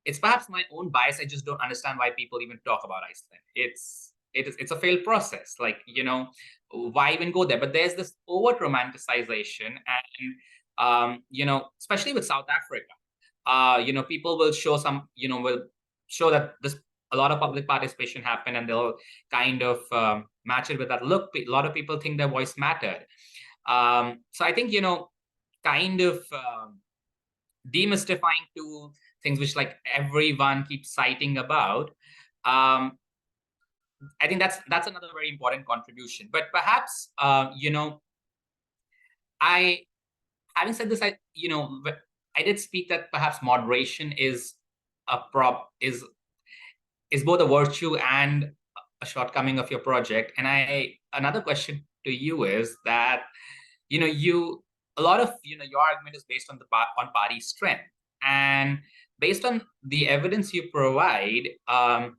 it's perhaps my own bias. I just don't understand why people even talk about Iceland. It's a failed process. Why even go there? But there's this overt romanticization, and especially with South Africa, people will show will show that a lot of public participation happened, and they'll kind of match it with that. Look, a lot of people think their voice mattered. So I think, kind of demystifying two things which everyone keeps citing about. I think that's another very important contribution. But perhaps, having said this, I did speak that perhaps moderation is is both a virtue and a shortcoming of your project. And another question to you is that, a lot of, your argument is based on party strength, and based on the evidence you provide, does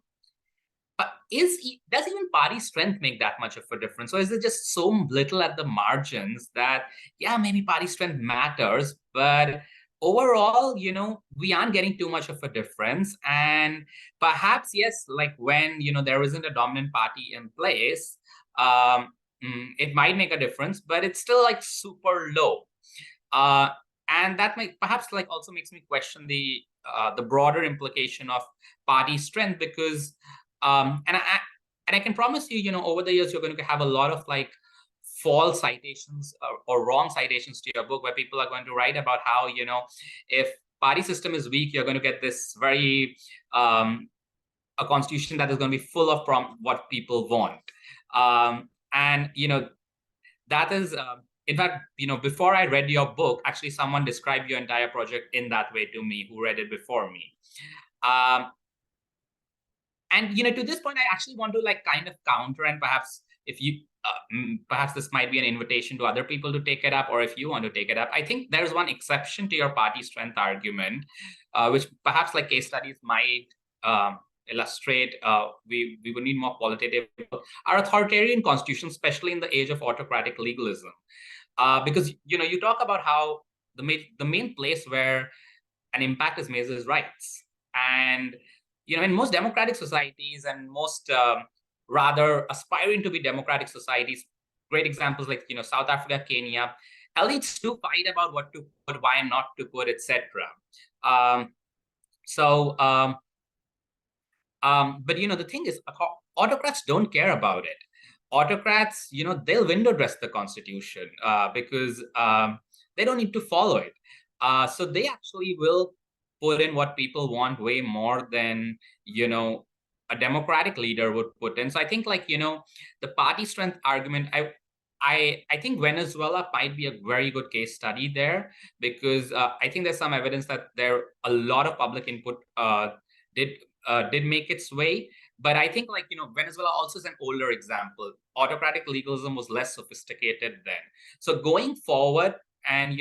even party strength make that much of a difference? Or is it just so little at the margins that, yeah, maybe party strength matters, but overall, we aren't getting too much of a difference? And perhaps, yes, when, there isn't a dominant party in place, it might make a difference, but it's still super low. And that might perhaps also makes me question the broader implication of party strength, because and I can promise you, over the years, you're going to have a lot of false citations or wrong citations to your book, where people are going to write about how, if party system is weak, you're going to get this very a constitution that is going to be full of what people want. And that is in fact, before I read your book, actually someone described your entire project in that way to me, who read it before me. And to this point, I actually want to kind of counter, and perhaps if you perhaps this might be an invitation to other people to take it up, or if you want to take it up. I think there's one exception to your party strength argument, which perhaps case studies might illustrate. We would need more qualitative. Our authoritarian constitution, especially in the age of autocratic legalism, because you talk about how the main place where an impact is made is rights. And in most democratic societies, and most rather aspiring to be democratic societies, great examples like South Africa, Kenya, elites do fight about what to put, why not to put, etc. But the thing is, autocrats don't care about it. Autocrats, they'll window dress the constitution because they don't need to follow it. So they actually will put in what people want way more than, a democratic leader would put in. So I think, like, the party strength argument, I think Venezuela might be a very good case study there, because I think there's some evidence that a lot of public input did make its way. But I think, like, Venezuela also is an older example. Autocratic legalism was less sophisticated then. So going forward, and,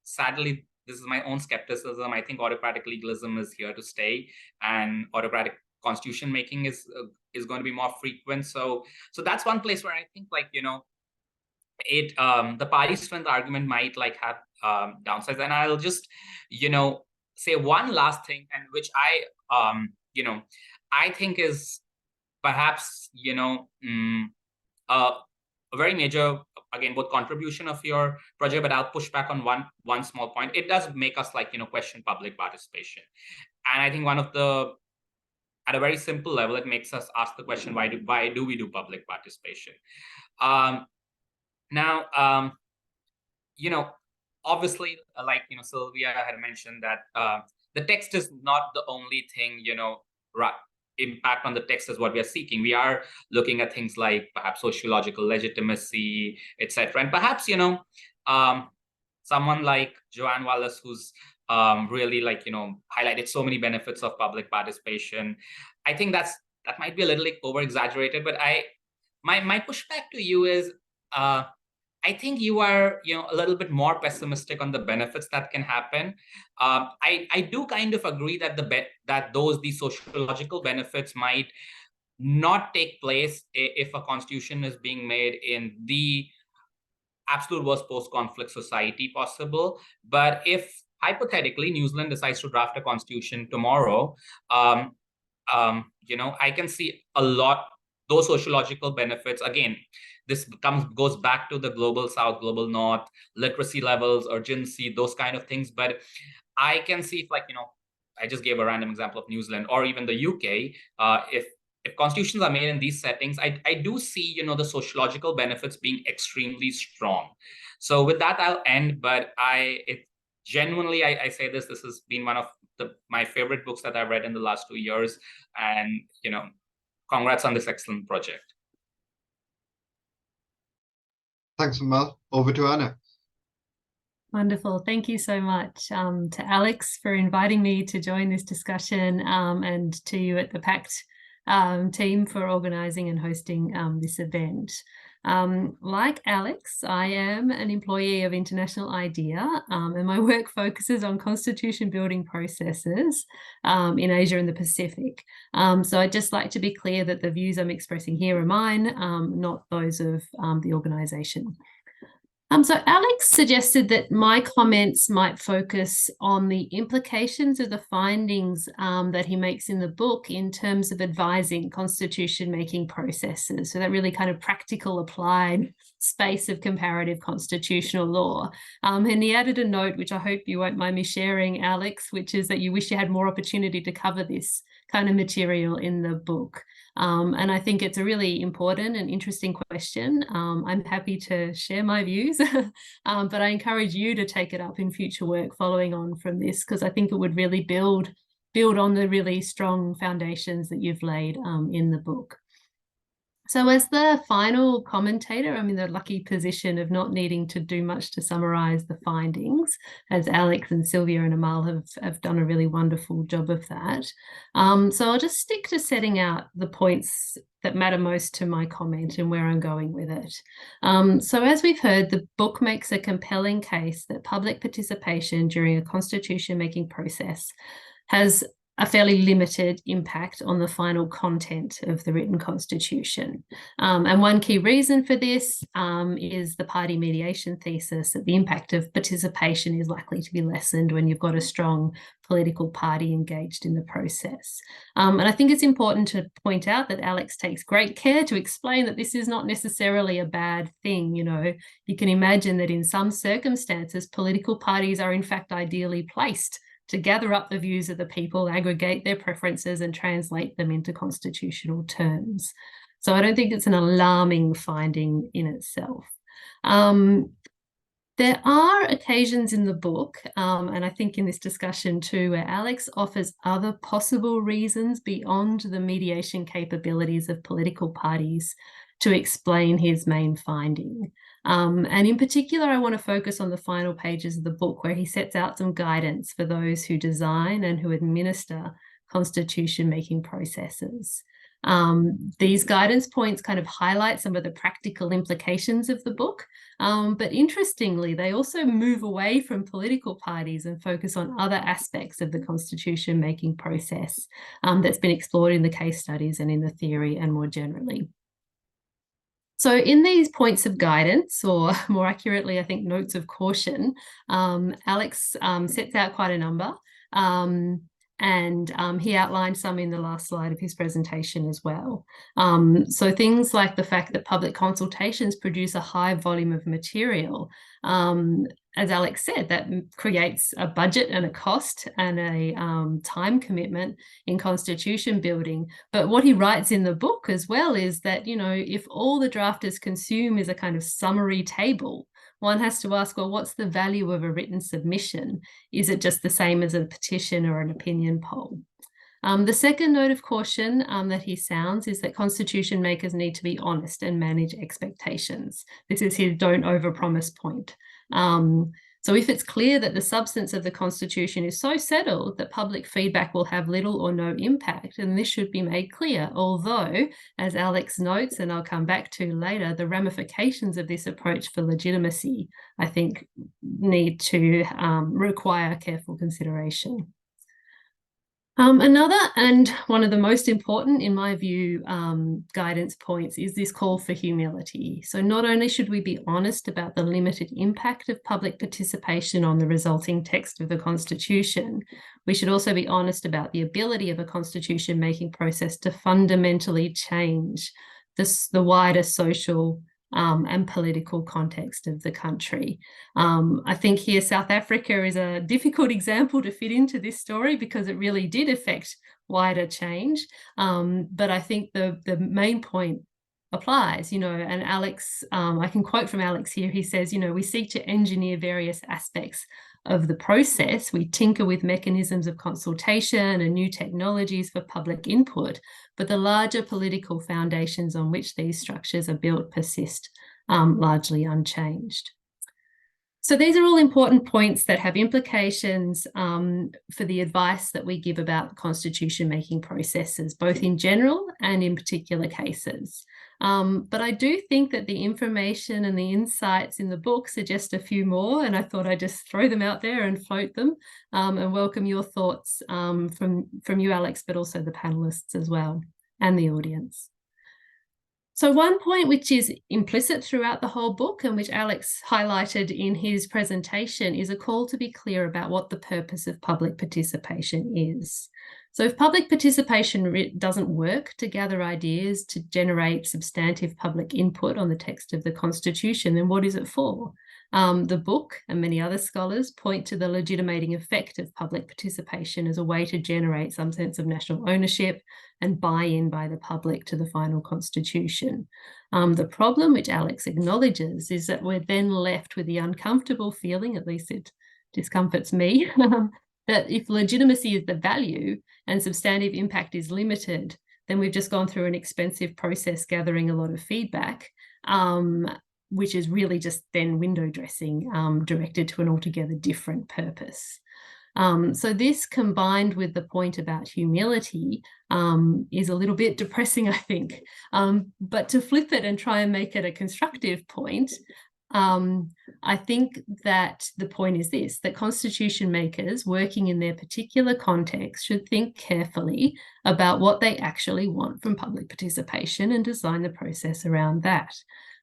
sadly, this is my own skepticism, I think autocratic legalism is here to stay, and autocratic constitution making is going to be more frequent. So that's one place where I think, like, the party strength argument might, like, have downsides. And I'll just, say one last thing, and which I think is perhaps, a very major, again, both contribution of your project, but I'll push back on one small point. It does make us, like, question public participation. And I think at a very simple level, it makes us ask the question, why do we do public participation? Now, obviously, like, Silvia had mentioned that the text is not the only thing, impact on the text is what we are seeking. We are looking at things like perhaps sociological legitimacy, etc. And perhaps, someone like Joanne Wallace, who's really, like, highlighted so many benefits of public participation. I think that might be a little, like, over exaggerated, but my pushback to you is, I think you are, a little bit more pessimistic on the benefits that can happen. I do kind of agree that these sociological benefits might not take place if a constitution is being made in the absolute worst post-conflict society possible. But if hypothetically New Zealand decides to draft a constitution tomorrow, I can see a lot those sociological benefits. Again, this goes back to the global South, global North, literacy levels, urgency, those kind of things. But I can see if, like, I just gave a random example of New Zealand or even the UK. If constitutions are made in these settings, I do see, the sociological benefits being extremely strong. So with that, I'll end. But genuinely, I say this has been one of my favorite books that I've read in the last 2 years. And, congrats on this excellent project. Thanks, Amal. Over to Anna. Wonderful. Thank you so much to Alex for inviting me to join this discussion, and to you at the PACT team for organising and hosting this event. Like Alex, I am an employee of International IDEA, and my work focuses on constitution building processes in Asia and the Pacific. So I'd just like to be clear that the views I'm expressing here are mine, not those of the organisation. So Alex suggested that my comments might focus on the implications of the findings that he makes in the book in terms of advising constitution-making processes. So that really kind of practical applied space of comparative constitutional law. And he added a note, which I hope you won't mind me sharing, Alex, which is that you wish you had more opportunity to cover this kind of material in the book. And I think it's a really important and interesting question. I'm happy to share my views, but I encourage you to take it up in future work following on from this, because I think it would really build on the really strong foundations that you've laid in the book. So as the final commentator, I'm in the lucky position of not needing to do much to summarize the findings, as Alex and Silvia and Amal have done a really wonderful job of that. So I'll just stick to setting out the points that matter most to my comment and where I'm going with it. So as we've heard, the book makes a compelling case that public participation during a constitution-making process has a fairly limited impact on the final content of the written constitution. And one key reason for this is the party mediation thesis, that the impact of participation is likely to be lessened when you've got a strong political party engaged in the process. And I think it's important to point out that Alex takes great care to explain that this is not necessarily a bad thing. You can imagine that in some circumstances, political parties are in fact ideally placed to gather up the views of the people, aggregate their preferences, and translate them into constitutional terms. So I don't think it's an alarming finding in itself. There are occasions in the book, and I think in this discussion too, where Alex offers other possible reasons beyond the mediation capabilities of political parties to explain his main finding. And in particular, I want to focus on the final pages of the book where he sets out some guidance for those who design and who administer constitution-making processes. These guidance points kind of highlight some of the practical implications of the book, but interestingly, they also move away from political parties and focus on other aspects of the constitution-making process that's been explored in the case studies and in the theory and more generally. So in these points of guidance, or more accurately, I think notes of caution, Alex sets out quite a number. And he outlined some in the last slide of his presentation as well. So things like the fact that public consultations produce a high volume of material. As Alex said, that creates a budget and a cost and a time commitment in constitution building. But what he writes in the book as well is that, you know, if all the drafters consume is a kind of summary table, one has to ask, well, what's the value of a written submission? Is it just the same as a petition or an opinion poll? The second note of caution that he sounds is that constitution makers need to be honest and manage expectations. This is his don't overpromise point. So if it's clear that the substance of the Constitution is so settled that public feedback will have little or no impact, and this should be made clear, although, as Alex notes, and I'll come back to later, the ramifications of this approach for legitimacy, I think, need to require careful consideration. Another and one of the most important, in my view, guidance points is this call for humility. So not only should we be honest about the limited impact of public participation on the resulting text of the Constitution, we should also be honest about the ability of a constitution-making process to fundamentally change the wider social and political context of the country. I think here South Africa is a difficult example to fit into this story because it really did affect wider change. But I think the main point applies, you know, and Alex, I can quote from Alex here, he says, you know, we seek to engineer various aspects of the process. We tinker with mechanisms of consultation and new technologies for public input, but the larger political foundations on which these structures are built persist largely unchanged. So these are all important points that have implications for the advice that we give about constitution-making processes, both in general and in particular cases. But I do think that the information and the insights in the book suggest a few more, and I thought I'd just throw them out there and float them and welcome your thoughts from you, Alex, but also the panelists as well and the audience. So one point which is implicit throughout the whole book and which Alex highlighted in his presentation is a call to be clear about what the purpose of public participation is. So if public participation doesn't work to gather ideas to generate substantive public input on the text of the Constitution, then what is it for? The book and many other scholars point to the legitimating effect of public participation as a way to generate some sense of national ownership and buy-in by the public to the final Constitution. The problem, which Alex acknowledges, is that we're then left with the uncomfortable feeling, at least it discomforts me, that if legitimacy is the value and substantive impact is limited, then we've just gone through an expensive process gathering a lot of feedback, which is really just then window dressing directed to an altogether different purpose. So this, combined with the point about humility, is a little bit depressing, I think. But to flip it and try and make it a constructive point, I think that the point is this, that constitution makers working in their particular context should think carefully about what they actually want from public participation and design the process around that.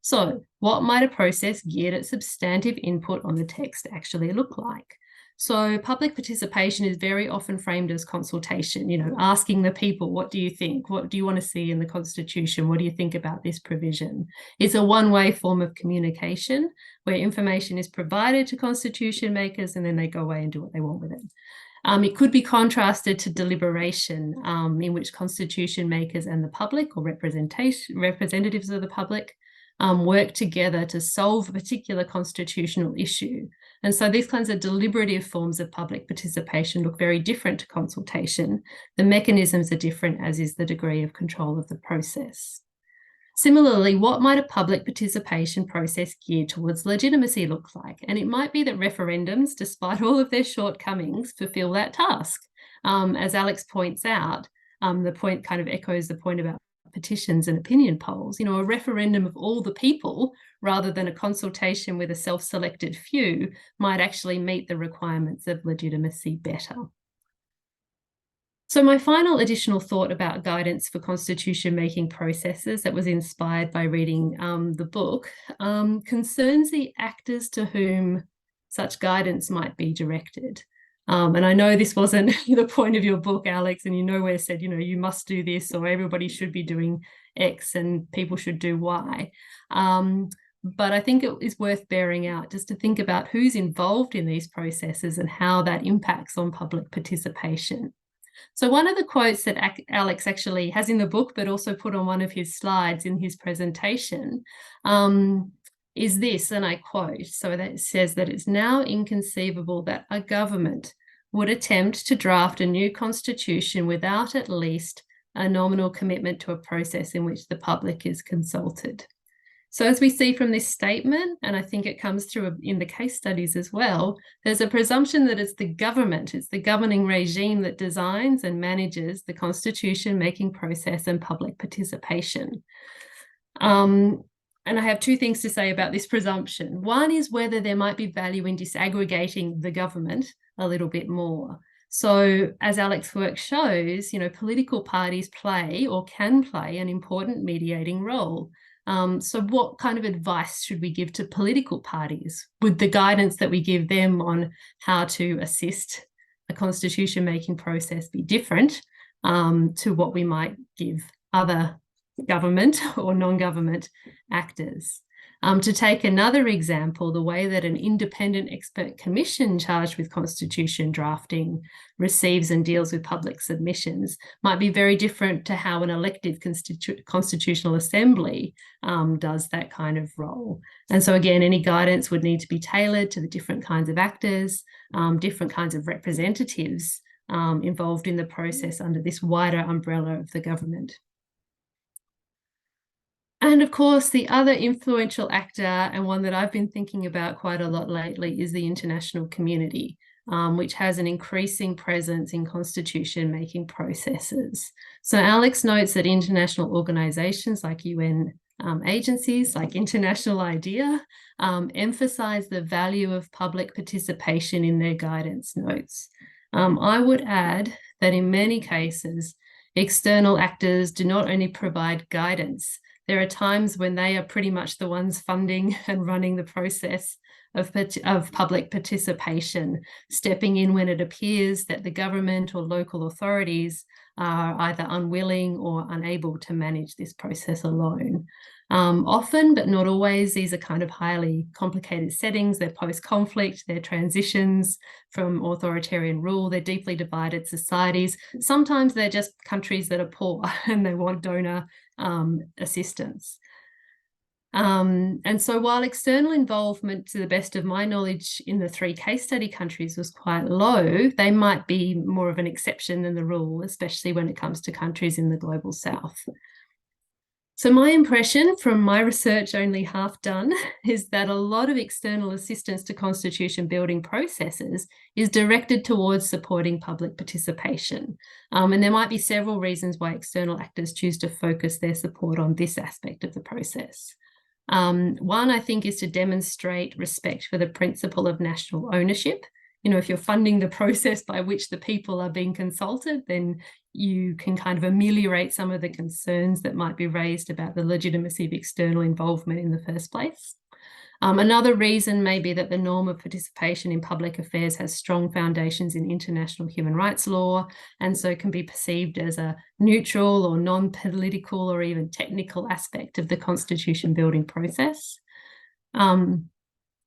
So what might a process geared at substantive input on the text actually look like? So public participation is very often framed as consultation, you know, asking the people, what do you think? What do you want to see in the Constitution? What do you think about this provision? It's a one-way form of communication where information is provided to constitution makers and then they go away and do what they want with it. It could be contrasted to deliberation, in which constitution makers and the public, or representatives of the public, work together to solve a particular constitutional issue. And so these kinds of deliberative forms of public participation look very different to consultation. The mechanisms are different, as is the degree of control of the process. Similarly, what might a public participation process geared towards legitimacy look like? And it might be that referendums, despite all of their shortcomings, fulfill that task. As Alex points out, the point kind of echoes the point about petitions and opinion polls. A referendum of all the people rather than a consultation with a self-selected few might actually meet the requirements of legitimacy better. So my final additional thought about guidance for constitution-making processes that was inspired by reading the book concerns the actors to whom such guidance might be directed. And I know this wasn't the point of your book, Alex, and you nowhere said, you must do this or everybody should be doing X and people should do Y. But I think it is worth bearing out just to think about who's involved in these processes and how that impacts on public participation. So one of the quotes that Alex actually has in the book, but also put on one of his slides in his presentation, is this, and I quote, so that it says that it's now inconceivable that a government would attempt to draft a new constitution without at least a nominal commitment to a process in which the public is consulted. So as we see from this statement, and I think it comes through in the case studies as well, there's a presumption that it's the government, it's the governing regime that designs and manages the constitution-making process and public participation. And I have two things to say about this presumption. One is whether there might be value in disaggregating the government a little bit more. So as Alex's work shows, political parties play or can play an important mediating role. So what kind of advice should we give to political parties? Would the guidance that we give them on how to assist a constitution-making process be different to what we might give other government or non-government actors? To take another example, the way that an independent expert commission charged with constitution drafting receives and deals with public submissions might be very different to how an elective constitutional assembly does that kind of role. And so again, any guidance would need to be tailored to the different kinds of actors, different kinds of representatives involved in the process under this wider umbrella of the government. And of course, the other influential actor, and one that I've been thinking about quite a lot lately, is the international community, which has an increasing presence in constitution-making processes. So Alex notes that international organizations like UN agencies, like International IDEA, emphasize the value of public participation in their guidance notes. I would add that in many cases, external actors do not only provide guidance, there are times when they are pretty much the ones funding and running the process of public participation, stepping in when it appears that the government or local authorities are either unwilling or unable to manage this process alone. Often, but not always, these are kind of highly complicated settings. They're post-conflict, they're transitions from authoritarian rule, they're deeply divided societies. Sometimes they're just countries that are poor and they want donor assistance. And so while external involvement, to the best of my knowledge, in the 3 case study countries was quite low, they might be more of an exception than the rule, especially when it comes to countries in the global south. So my impression from my research, only half done, is that a lot of external assistance to constitution building processes is directed towards supporting public participation. And there might be several reasons why external actors choose to focus their support on this aspect of the process. One, I think, is to demonstrate respect for the principle of national ownership. If you're funding the process by which the people are being consulted, then you can kind of ameliorate some of the concerns that might be raised about the legitimacy of external involvement in the first place. Another reason may be that the norm of participation in public affairs has strong foundations in international human rights law, and so can be perceived as a neutral or non-political or even technical aspect of the constitution building process.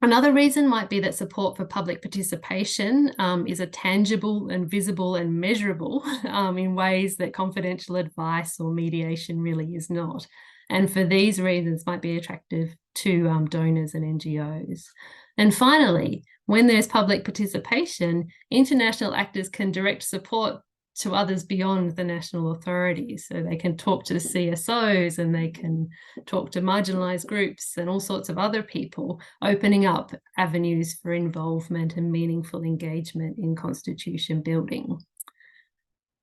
Another reason might be that support for public participation is a tangible and visible and measurable in ways that confidential advice or mediation really is not. And for these reasons might be attractive to donors and NGOs. And finally, when there's public participation, international actors can direct support to others beyond the national authorities. So they can talk to the CSOs and they can talk to marginalized groups and all sorts of other people, opening up avenues for involvement and meaningful engagement in constitution building.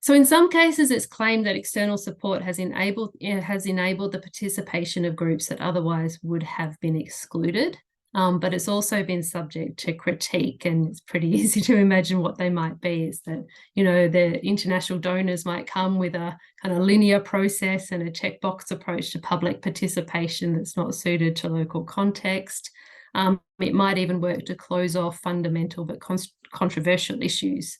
So in some cases, it's claimed that external support has enabled the participation of groups that otherwise would have been excluded. But it's also been subject to critique, and it's pretty easy to imagine what they might be. Is that, you know, the international donors might come with a kind of linear process and a checkbox approach to public participation that's not suited to local context. It might even work to close off fundamental but controversial issues,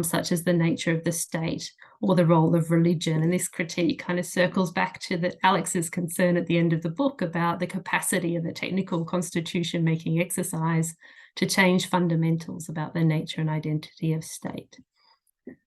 such as the nature of the state or the role of religion. And this critique kind of circles back to Alex's concern at the end of the book about the capacity of the technical constitution-making exercise to change fundamentals about the nature and identity of state.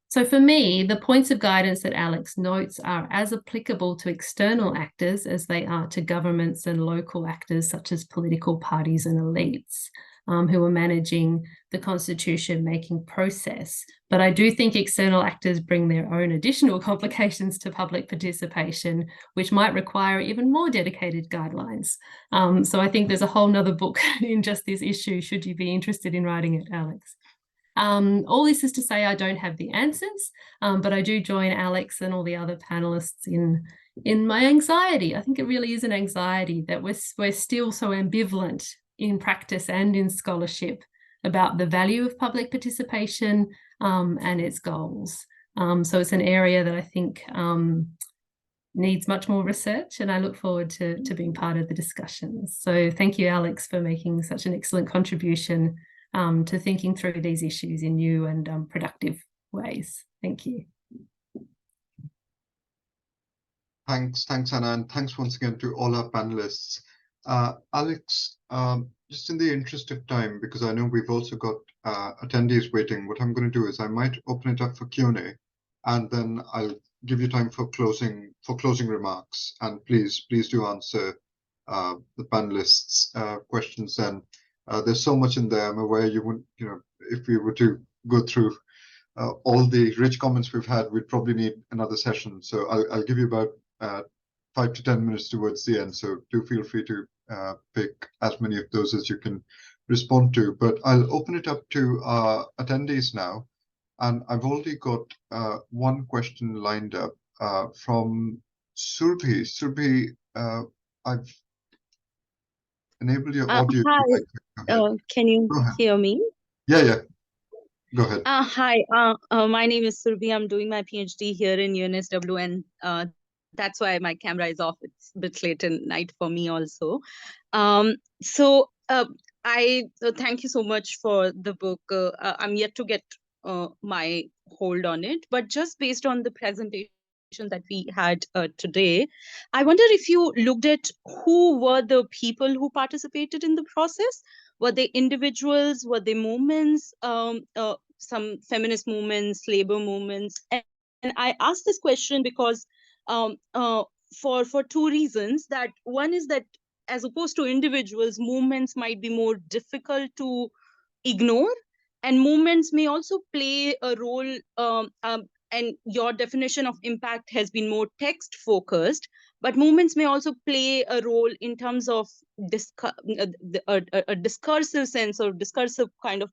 So for me, the points of guidance that Alex notes are as applicable to external actors as they are to governments and local actors such as political parties and elites who are managing the constitution-making process. But I do think external actors bring their own additional complications to public participation, which might require even more dedicated guidelines. So I think there's a whole nother book in just this issue, should you be interested in writing it, Alex. All this is to say I don't have the answers, but I do join Alex and all the other panelists in my anxiety. I think it really is an anxiety that we're still so ambivalent in practice and in scholarship about the value of public participation and its goals. So it's an area that I think needs much more research, and I look forward to being part of the discussions. So thank you, Alex, for making such an excellent contribution to thinking through these issues in new and productive ways. Thank you. Thanks, Anna, and thanks once again to all our panelists. Alex, just in the interest of time, because I know we've also got attendees waiting, what I'm going to do is I might open it up for Q&A, and then I'll give you time for closing remarks. And please do answer the panelists' questions. And there's so much in there. I'm aware you wouldn't, if we were to go through all the rich comments we've had, we'd probably need another session. So I'll give you about 5 to 10 minutes towards the end. So do feel free to pick as many of those as you can respond to. But I'll open it up to attendees now. And I've already got one question lined up from Surbhi. Surbhi, I've enabled your audio. Hi. Can you hear me? Yeah. Go ahead. Hi. My name is Surbhi. I'm doing my PhD here in UNSW, and that's why my camera is off. It's a bit late in night for me also. So I thank you so much for the book. I'm yet to get my hold on it, but just based on the presentation that we had today, I wonder if you looked at who were the people who participated in the process. Were they individuals? Were they movements? Some feminist movements, labor movements? And I asked this question because for two reasons. That one is that as opposed to individuals, movements might be more difficult to ignore, and movements may also play a role. And your definition of impact has been more text focused, but movements may also play a role in terms of a discursive sense or discursive kind of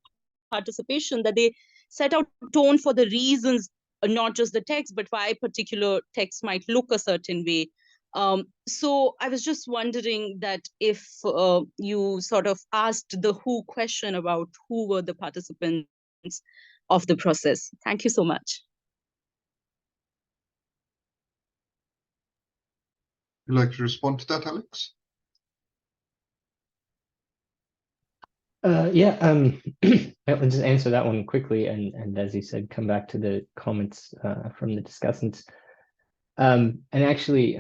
participation, that they set out tone for the reasons, not just the text, but why particular text might look a certain way. So I was just wondering that if you sort of asked the who question about who were the participants of the process. Thank you so much. Would you like to respond to that, Alex? Yeah, I'll just answer that one quickly, and as you said, come back to the comments from the discussants. And actually,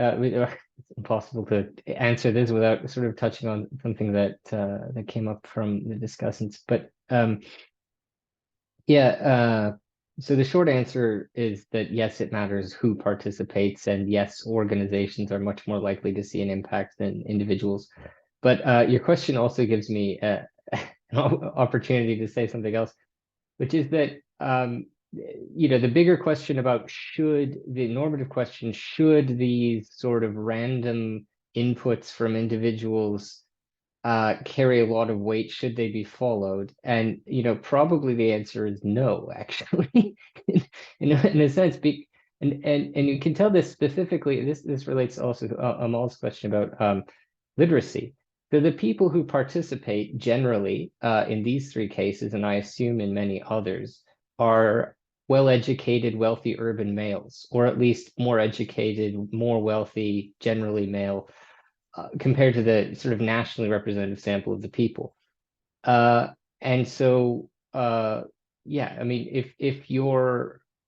impossible to answer this without sort of touching on something that that came up from the discussants. But so the short answer is that yes, it matters who participates, and yes, organizations are much more likely to see an impact than individuals. But your question also gives me an opportunity to say something else, which is that the bigger question about the normative question, should these sort of random inputs from individuals carry a lot of weight? Should they be followed? And probably the answer is no, actually, in a sense. And you can tell this specifically. This relates also to Amal's question about literacy. So the people who participate generally in these three cases, and I assume in many others, are well-educated, wealthy urban males, or at least more educated, more wealthy, generally male, compared to the sort of nationally representative sample of the people. And so, yeah, I mean, if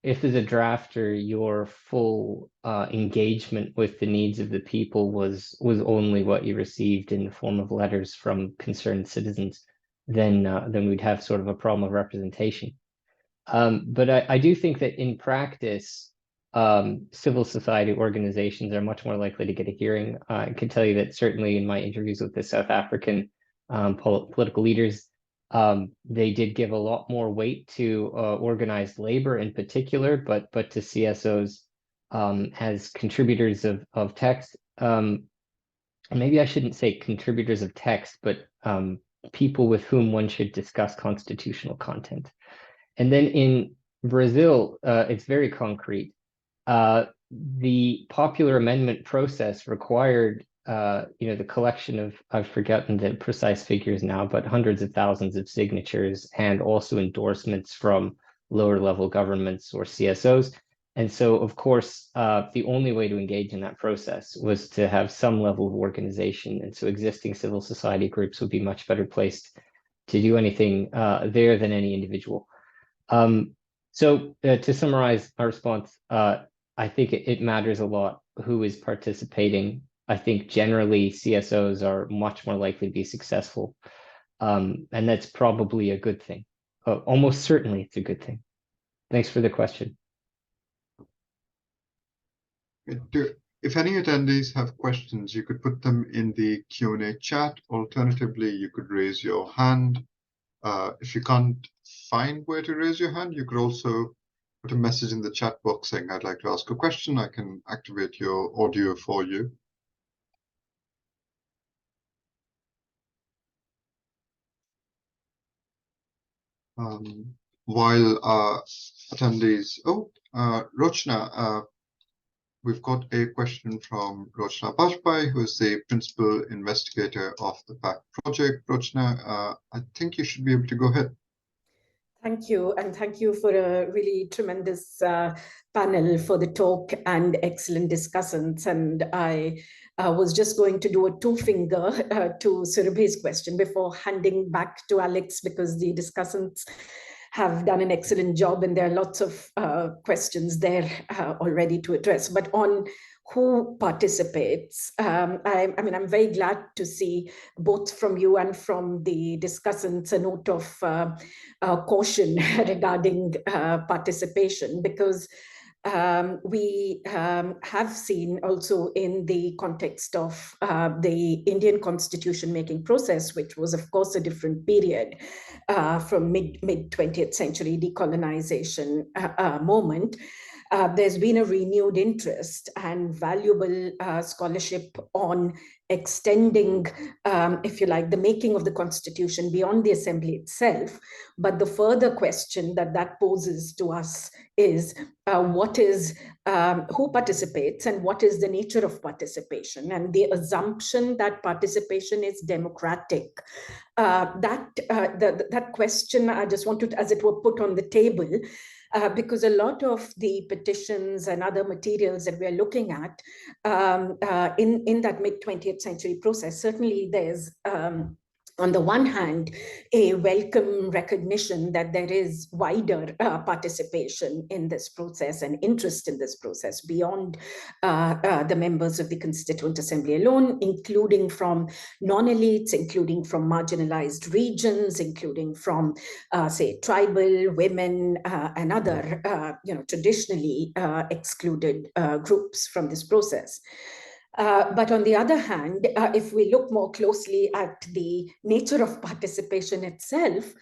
as a drafter, your full engagement with the needs of the people was only what you received in the form of letters from concerned citizens, then we'd have sort of a problem of representation. But I do think that in practice, civil society organizations are much more likely to get a hearing. I can tell you that certainly in my interviews with the South African political leaders, they did give a lot more weight to organized labor in particular, but to CSOs as contributors of text. And maybe I shouldn't say contributors of text, but people with whom one should discuss constitutional content. And then in Brazil, it's very concrete. The popular amendment process required, the collection of, I've forgotten the precise figures now, but hundreds of thousands of signatures and also endorsements from lower level governments or CSOs. And so, of course, the only way to engage in that process was to have some level of organization. And so existing civil society groups would be much better placed to do anything there than any individual. So to summarize my response, I think it matters a lot who is participating. I think generally CSOs are much more likely to be successful. And that's probably a good thing. Almost certainly it's a good thing. Thanks for the question. If any attendees have questions, you could put them in the Q&A chat. Alternatively, you could raise your hand. If you can't find where to raise your hand, you could also put a message in the chat box saying, I'd like to ask a question. I can activate your audio for you. While attendees, Rochna, we've got a question from Rochna Bajpai, who is the principal investigator of the PACT project. Rochna, I think you should be able to go ahead. Thank you, and thank you for a really tremendous panel for the talk and excellent discussants. And I was just going to do a two-finger to Surabhi's question before handing back to Alex, because the discussants have done an excellent job and there are lots of questions there already to address. But on who participates, I mean, I'm very glad to see both from you and from the discussants a note of caution regarding participation, because we have seen also in the context of the Indian constitution making process, which was of course a different period from mid 20th century decolonization moment. There's been a renewed interest and valuable scholarship on extending, if you like, the making of the constitution beyond the assembly itself. But the further question that poses to us is who participates and what is the nature of participation, and the assumption that participation is democratic. That question I just wanted, as it were, put on the table. Because a lot of the petitions and other materials that we're looking at in that mid-20th century process, certainly there's on the one hand, a welcome recognition that there is wider participation in this process and interest in this process beyond the members of the Constituent Assembly alone, including from non-elites, including from marginalized regions, including from, say, tribal, women, and other, traditionally excluded groups from this process. But on the other hand, if we look more closely at the nature of participation itself,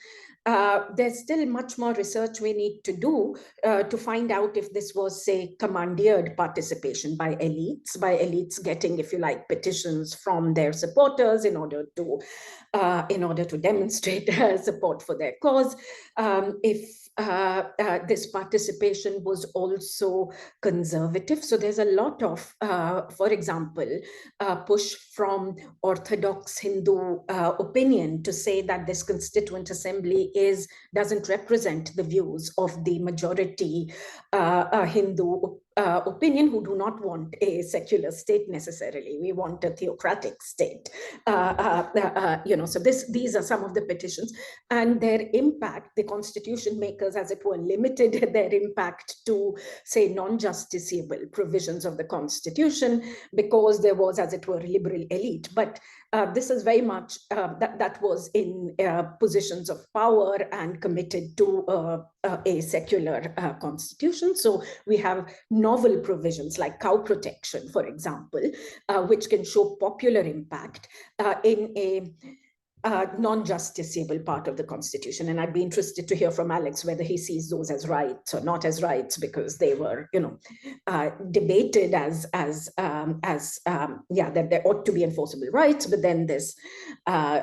there's still much more research we need to do to find out if this was, say, commandeered participation by elites getting, if you like, petitions from their supporters in order to demonstrate support for their cause. If this participation was also conservative. So there's a lot of, for example, push from Orthodox Hindu opinion to say that this Constituent Assembly doesn't represent the views of the majority Hindu opinion, who do not want a secular state necessarily. We want a theocratic state. So these are some of the petitions, and their impact, the constitution makers, as it were, limited their impact to, say, non-justiciable provisions of the constitution, because there was, as it were, a liberal elite. But this is very much that was in positions of power and committed to a secular constitution. So we have novel provisions like cow protection, for example, which can show popular impact in a non-justiciable part of the constitution. And I'd be interested to hear from Alex whether he sees those as rights or not as rights, because they were, debated as that there ought to be enforceable rights. But then this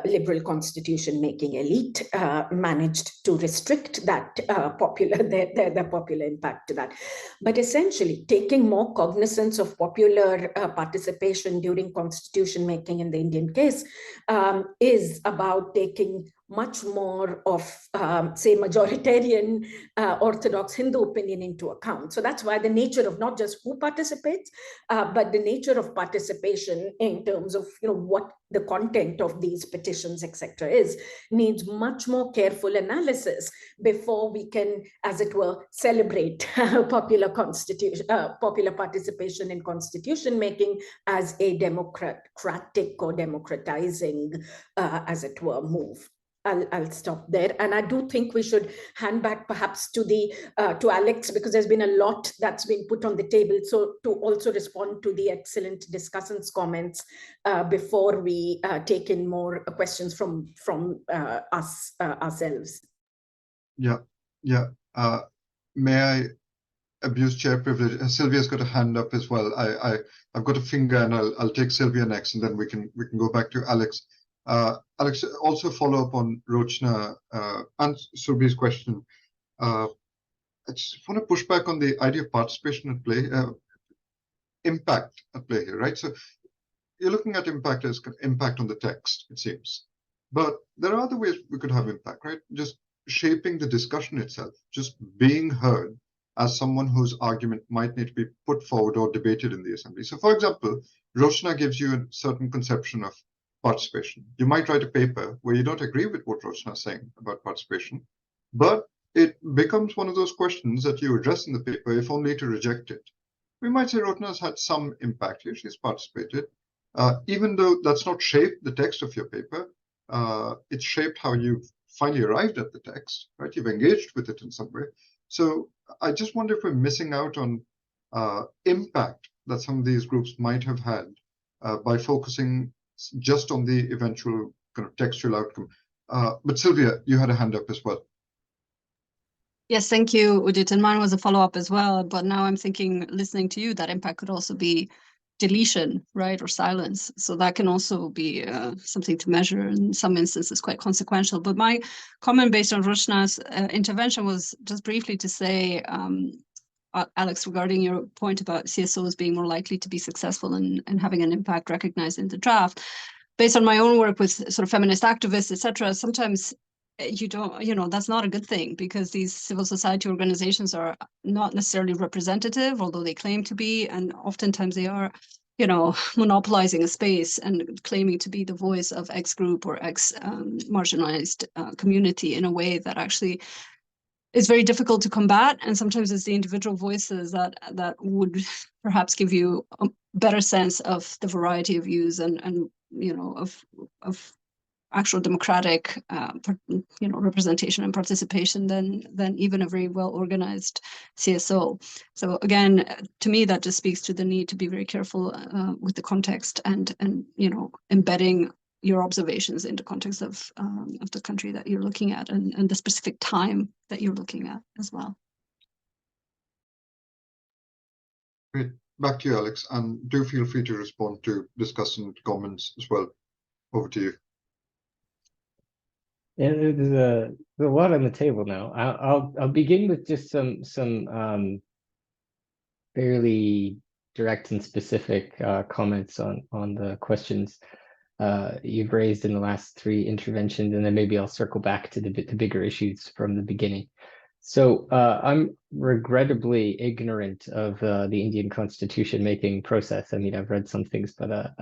liberal constitution making elite managed to restrict that the popular impact to that. But essentially, taking more cognizance of popular participation during constitution making in the Indian case is about taking much more of, say, majoritarian Orthodox Hindu opinion into account. So that's why the nature of not just who participates, but the nature of participation in terms of, what the content of these petitions, etc., needs much more careful analysis before we can, as it were, celebrate popular participation in constitution making as a democratic or democratizing, as it were, move. I'll stop there, and I do think we should hand back perhaps to Alex, because there's been a lot that's been put on the table. So to also respond to the excellent discussants' comments before we take in more questions from us ourselves. Yeah. May I abuse chair privilege? Sylvia's got a hand up as well. I've got a finger, and I'll take Sylvia next, and then we can go back to Alex. Alex, also follow up on Rochna and Surbi's question. I just want to push back on the idea of participation at play, impact at play here, right? So you're looking at impact as impact on the text, it seems. But there are other ways we could have impact, right? Just shaping the discussion itself, just being heard as someone whose argument might need to be put forward or debated in the assembly. So, for example, Rochna gives you a certain conception of participation. You might write a paper where you don't agree with what Rochna is saying about participation, but it becomes one of those questions that you address in the paper, if only to reject it. We might say Rochna has had some impact here. She's participated. Even though that's not shaped the text of your paper, it's shaped how you've finally arrived at the text, right? You've engaged with it in some way. So I just wonder if we're missing out on impact that some of these groups might have had by focusing just on the eventual kind of textual outcome. But Sylvia, you had a hand up as well. Yes, thank you, Udit. And mine was a follow-up as well. But now I'm thinking, listening to you, that impact could also be deletion, right, or silence. So that can also be something to measure, in some instances quite consequential. But my comment based on Rochna's intervention was just briefly to say, Alex, regarding your point about CSOs being more likely to be successful and having an impact recognized in the draft, based on my own work with sort of feminist activists, etc., sometimes you don't, that's not a good thing, because these civil society organizations are not necessarily representative, although they claim to be, and oftentimes they are monopolizing a space and claiming to be the voice of X group or X marginalized community in a way that actually is very difficult to combat. And sometimes it's the individual voices that would perhaps give you a better sense of the variety of views and of actual democratic representation and participation than even a very well organized CSO. So again, to me, that just speaks to the need to be very careful with the context and embedding your observations in the context of the country that you're looking at and the specific time that you're looking at as well. Great. Back to you, Alex, and do feel free to respond to discussant comments as well. Over to you. Yeah, there's a lot on the table now. I'll begin with just some fairly direct and specific comments on the questions you've raised in the last three interventions, and then maybe I'll circle back to the bigger issues from the beginning. So I'm regrettably ignorant of the Indian constitution making process. I mean, I've read some things, but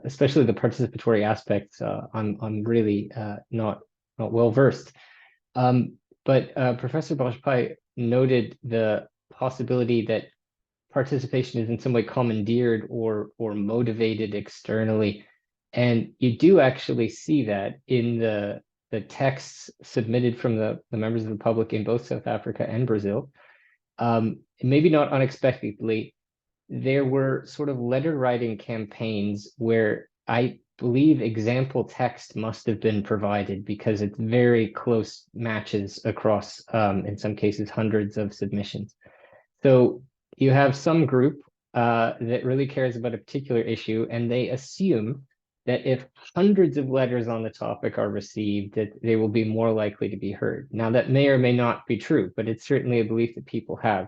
especially the participatory aspects, I'm really not well versed. But Professor Bajpai noted the possibility that participation is in some way commandeered or motivated externally. And you do actually see that in the texts submitted from the members of the public in both South Africa and Brazil. Maybe not unexpectedly, there were sort of letter writing campaigns where I believe example text must have been provided because it's very close matches across, in some cases, hundreds of submissions. So you have some group that really cares about a particular issue, and they assume that if hundreds of letters on the topic are received, that they will be more likely to be heard. Now, that may or may not be true, but it's certainly a belief that people have.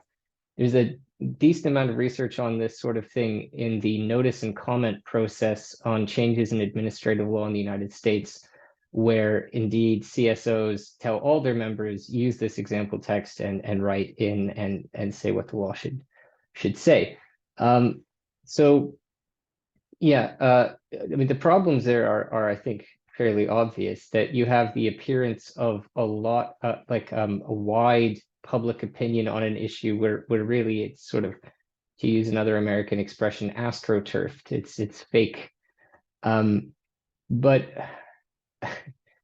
There's a decent amount of research on this sort of thing in the notice and comment process on changes in administrative law in the United States, where indeed CSOs tell all their members, use this example text and write in and say what the law should say. So yeah, I mean, the problems there are I think, fairly obvious, that you have the appearance of a lot, a wide public opinion on an issue where really it's sort of, to use another American expression, astroturfed. It's fake. But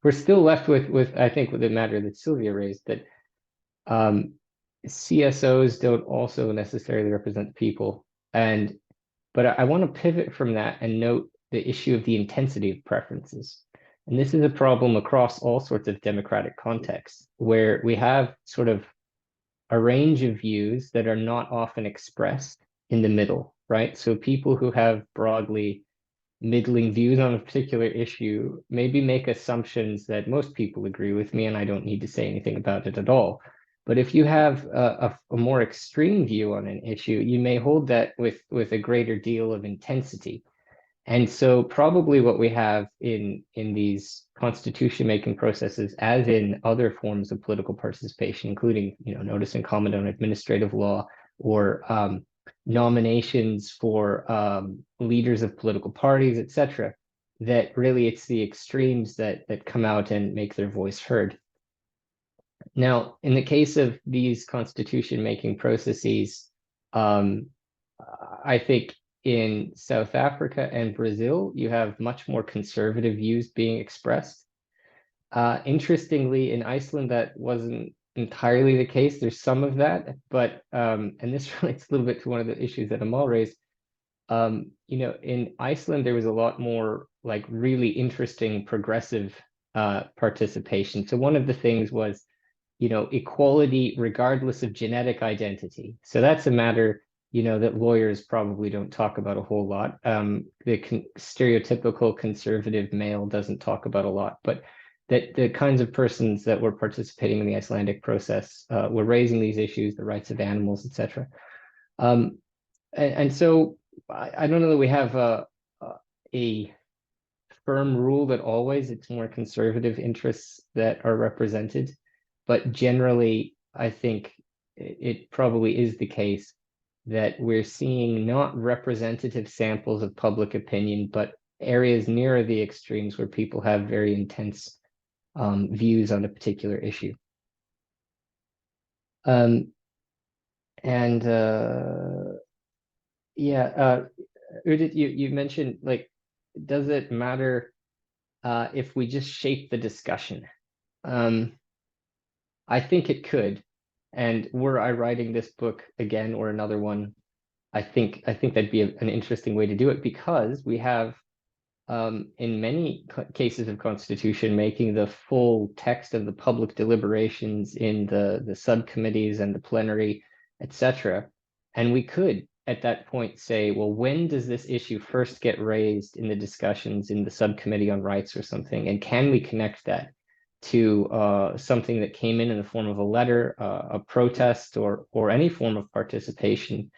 we're still left with I think with the matter that Silvia raised, that CSOs don't also necessarily represent people. But I want to pivot from that and note the issue of the intensity of preferences. And this is a problem across all sorts of democratic contexts, where we have sort of a range of views that are not often expressed in the middle, right? So people who have broadly middling views on a particular issue maybe make assumptions that most people agree with me, and I don't need to say anything about it at all. But if you have a more extreme view on an issue, you may hold that with a greater deal of intensity. And so probably what we have in these constitution-making processes, as in other forms of political participation, including notice and comment on administrative law, or nominations for leaders of political parties, etc., that really it's the extremes that come out and make their voice heard. Now, in the case of these constitution-making processes, I think in South Africa and Brazil, you have much more conservative views being expressed. Interestingly, in Iceland, that wasn't entirely the case. There's some of that, but and this relates a little bit to one of the issues that Amal raised. In Iceland, there was a lot more really interesting progressive participation. So one of the things was equality regardless of genetic identity. So that's a matter, that lawyers probably don't talk about a whole lot. The stereotypical conservative male doesn't talk about a lot, but that the kinds of persons that were participating in the Icelandic process were raising these issues, the rights of animals, etc. And so I don't know that we have a firm rule that always it's more conservative interests that are represented. But generally, I think it probably is the case that we're seeing not representative samples of public opinion, but areas nearer the extremes where people have very intense views on a particular issue. Udit, you mentioned, like, does it matter if we just shape the discussion? I think it could. And were I writing this book again or another one, I think that'd be an interesting way to do it, because we have, in many cases of constitution making, the full text of the public deliberations in the subcommittees and the plenary, etc. And we could, at that point, say, well, when does this issue first get raised in the discussions in the subcommittee on rights or something? And can we connect that to something that came in the form of a letter, a protest, or any form of participation?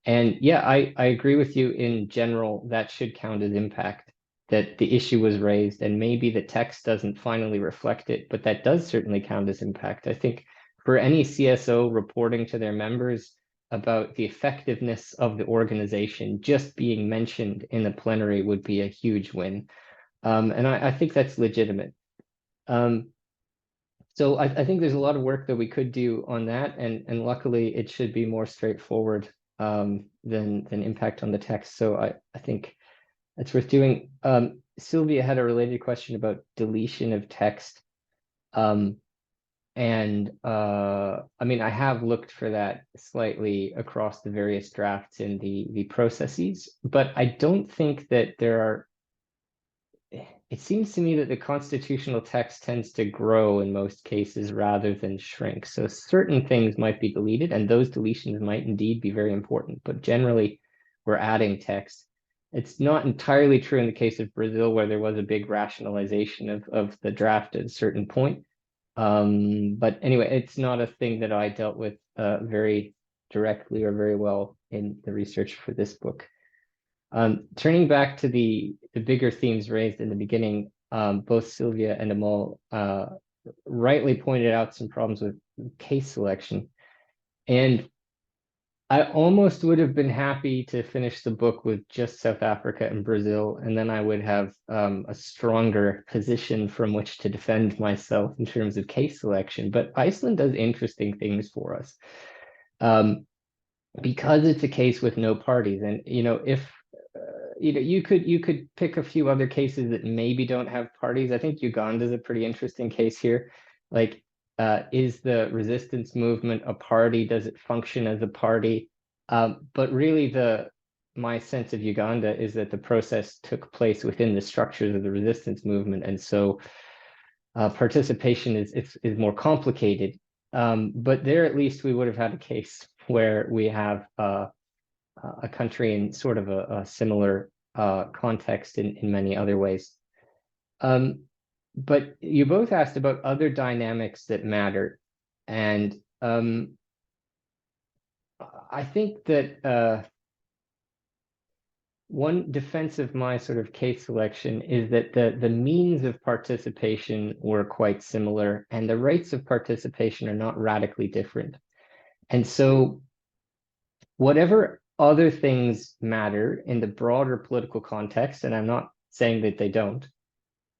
And yeah, I agree with you in general, that should count as impact, that the issue was raised, and maybe the text doesn't finally reflect it, but that does certainly count as impact. I think for any CSO reporting to their members about the effectiveness of the organization, just being mentioned in the plenary would be a huge win. And I think that's legitimate. So I think there's a lot of work that we could do on that, and luckily it should be more straightforward than impact on the text. So I think that's worth doing. Silvia had a related question about deletion of text. I mean, I have looked for that slightly across the various drafts in the processes, but I don't think that there are. It seems to me that the constitutional text tends to grow in most cases rather than shrink. So certain things might be deleted, and those deletions might indeed be very important, but generally we're adding text. It's not entirely true in the case of Brazil, where there was a big rationalization of the draft at a certain point. But anyway, it's not a thing that I dealt with very directly or very well in the research for this book. Turning back to the bigger themes raised in the beginning, both Silvia and Amal rightly pointed out some problems with case selection. And I almost would have been happy to finish the book with just South Africa and Brazil, and then I would have a stronger position from which to defend myself in terms of case selection. But Iceland does interesting things for us because it's a case with no parties. And, if you could pick a few other cases that maybe don't have parties. I think Uganda is a pretty interesting case here. Like, is the resistance movement a party? Does it function as a party? But really, my sense of Uganda is that the process took place within the structures of the resistance movement, and so participation is more complicated. But there, at least, we would have had a case where we have a country in sort of a similar context in many other ways. But you both asked about other dynamics that matter. And I think that one defense of my sort of case selection is that the means of participation were quite similar, and the rates of participation are not radically different. And so whatever other things matter in the broader political context, and I'm not saying that they don't,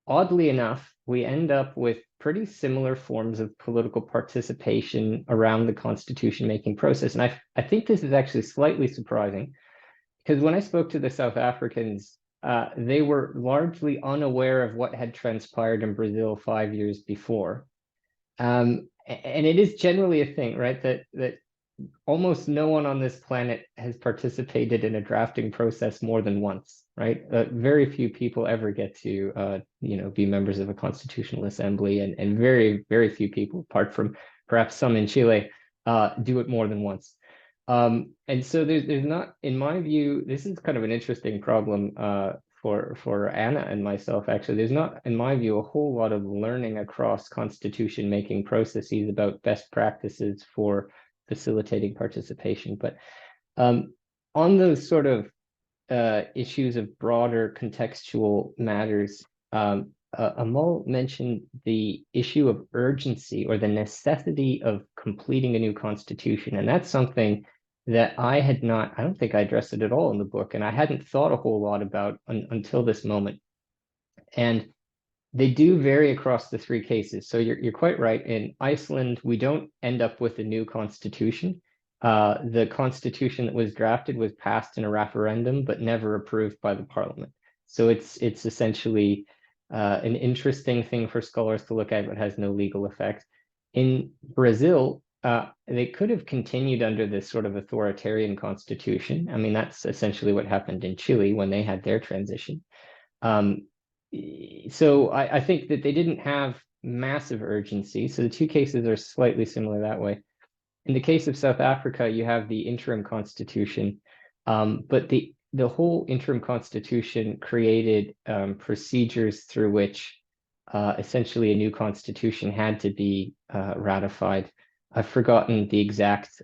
oddly enough, we end up with pretty similar forms of political participation around the constitution-making process. And I think this is actually slightly surprising, because when I spoke to the South Africans, they were largely unaware of what had transpired in Brazil 5 years before. And it is generally a thing, right, that almost no one on this planet has participated in a drafting process more than once, right? Very few people ever get to, be members of a constitutional assembly, and very, very few people, apart from perhaps some in Chile, do it more than once. And so there's not, in my view, this is kind of an interesting problem for Anna and myself, actually. There's not, in my view, a whole lot of learning across constitution-making processes about best practices for facilitating participation. But on those sort of issues of broader contextual matters, Amal mentioned the issue of urgency, or the necessity of completing a new constitution. And that's something that I don't think I addressed it at all in the book, and I hadn't thought a whole lot about until this moment. And they do vary across the three cases. So you're quite right. In Iceland, we don't end up with a new constitution. The constitution that was drafted was passed in a referendum, but never approved by the parliament. So it's essentially an interesting thing for scholars to look at, but has no legal effect. In Brazil, they could have continued under this sort of authoritarian constitution. I mean, that's essentially what happened in Chile when they had their transition. So I think that they didn't have massive urgency. So the two cases are slightly similar that way. In the case of South Africa, you have the interim constitution, but the whole interim constitution created procedures through which essentially a new constitution had to be ratified. I've forgotten the exact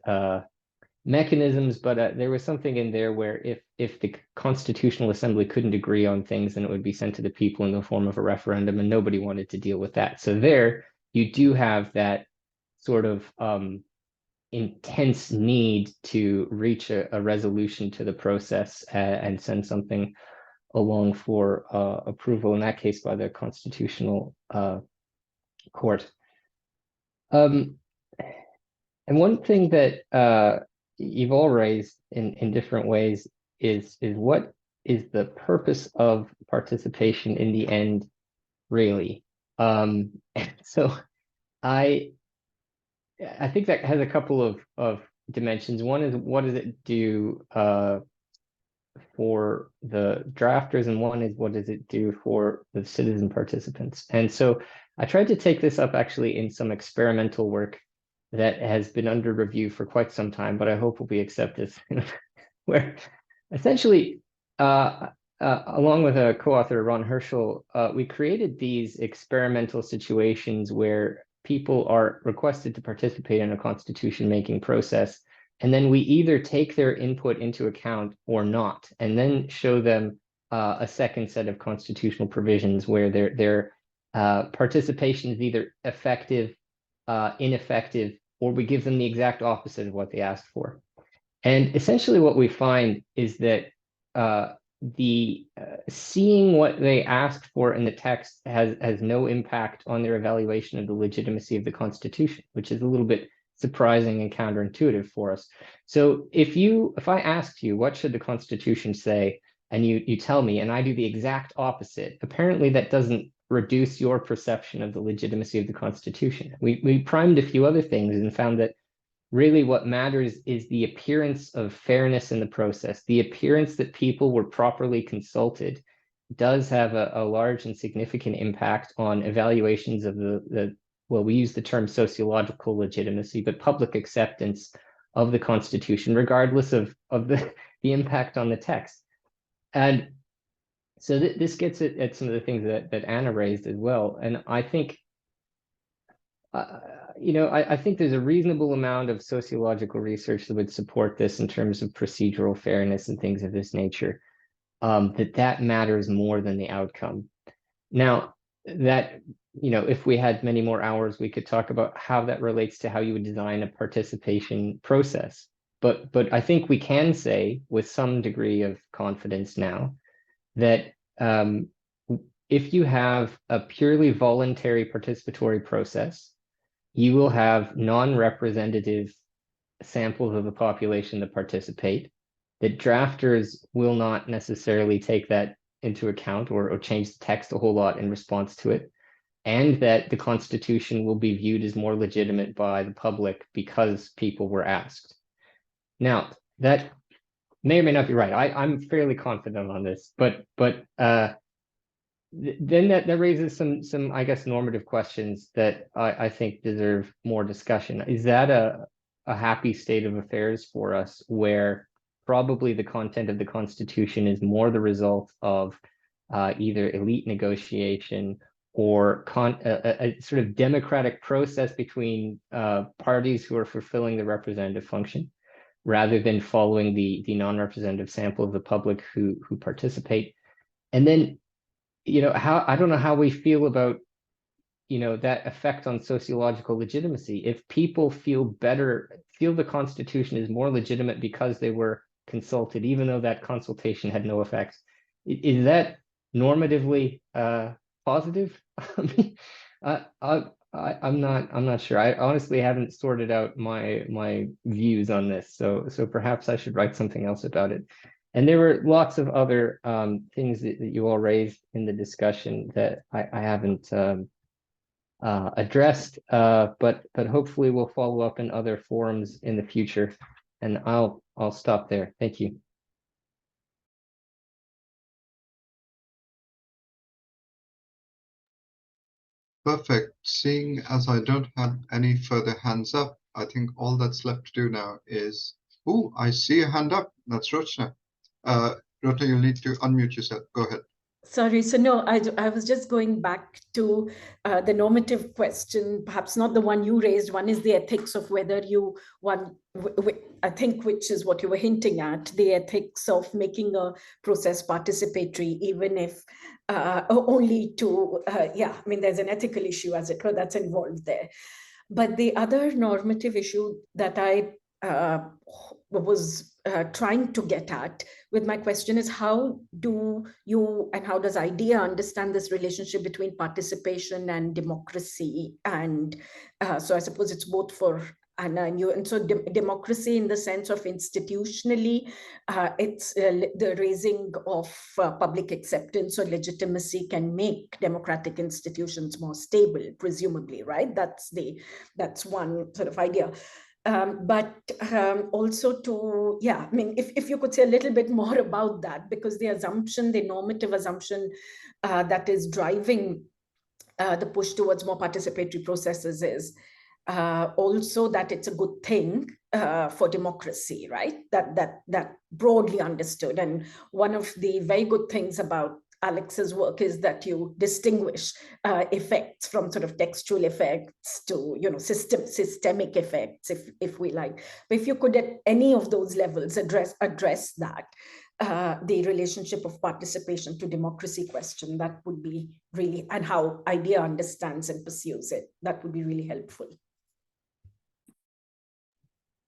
mechanisms, but there was something in there where if the Constitutional Assembly couldn't agree on things, then it would be sent to the people in the form of a referendum, and nobody wanted to deal with that. So there you do have that sort of intense need to reach a resolution to the process and send something along for approval, in that case by the Constitutional Court. And one thing that you've all raised in different ways is what is the purpose of participation in the end, really? So I think that has a couple of dimensions. One is, what does it do for the drafters, and one is, what does it do for the citizen participants? And so I tried to take this up actually in some experimental work that has been under review for quite some time, but I hope will be accepted, where essentially, along with a co-author, Ron Herschel, we created these experimental situations where people are requested to participate in a constitution-making process, and then we either take their input into account or not, and then show them a second set of constitutional provisions where their participation is either effective, ineffective, or we give them the exact opposite of what they asked for. And essentially what we find is that seeing what they asked for in the text has no impact on their evaluation of the legitimacy of the Constitution, which is a little bit surprising and counterintuitive for us. So if I asked you, what should the Constitution say, and you tell me, and I do the exact opposite, apparently that doesn't reduce your perception of the legitimacy of the Constitution. We primed a few other things and found that really what matters is the appearance of fairness in the process. The appearance that people were properly consulted does have a large and significant impact on evaluations of well, we use the term sociological legitimacy, but public acceptance of the Constitution, regardless of the impact on the text. And so this gets at some of the things that Anna raised as well. And I think, I think there's a reasonable amount of sociological research that would support this in terms of procedural fairness and things of this nature, that matters more than the outcome. Now, that, if we had many more hours, we could talk about how that relates to how you would design a participation process. But I think we can say with some degree of confidence now that if you have a purely voluntary participatory process, you will have non-representative samples of the population that participate, that drafters will not necessarily take that into account or change the text a whole lot in response to it, and that the Constitution will be viewed as more legitimate by the public because people were asked. Now, that may or may not be right. I'm fairly confident on this, but then that raises some I guess normative questions that I think deserve more discussion. Is that a happy state of affairs for us, where probably the content of the Constitution is more the result of either elite negotiation or a sort of democratic process between parties who are fulfilling the representative function, rather than following the non-representative sample of the public who participate? And then, I don't know how we feel about that effect on sociological legitimacy. If people feel the Constitution is more legitimate because they were consulted, even though that consultation had no effect, is that normatively positive? I'm not sure. I honestly haven't sorted out my views on this, so perhaps I should write something else about it. And there were lots of other things that you all raised in the discussion that I haven't addressed, but hopefully we'll follow up in other forums in the future. And I'll stop there. Thank you. Perfect. Seeing as I don't have any further hands up, I think all that's left to do now is, oh, I see a hand up. That's Rochna. Rota, you'll need to unmute yourself. Go ahead. Sorry, so no, I was just going back to the normative question, perhaps not the one you raised. One is the ethics of whether you want, I think, which is what you were hinting at, the ethics of making a process participatory, even if only to, yeah, I mean, there's an ethical issue, as it were, that's involved there. But the other normative issue that I was trying to get at with my question is, how do you and how does IDEA understand this relationship between participation and democracy? And so I suppose it's both for Anna and you. And so democracy in the sense of institutionally, it's the raising of public acceptance or legitimacy can make democratic institutions more stable, presumably, right? That's one sort of idea. But also to, yeah, I mean, if you could say a little bit more about that, because the assumption, the normative assumption that is driving the push towards more participatory processes is also that it's a good thing for democracy, right? That broadly understood. And one of the very good things about Alex's work is that you distinguish effects from sort of textual effects to, systemic effects, if we like. But if you could at any of those levels address that, the relationship of participation to democracy question, that would be really, and how IDEA understands and pursues it, that would be really helpful.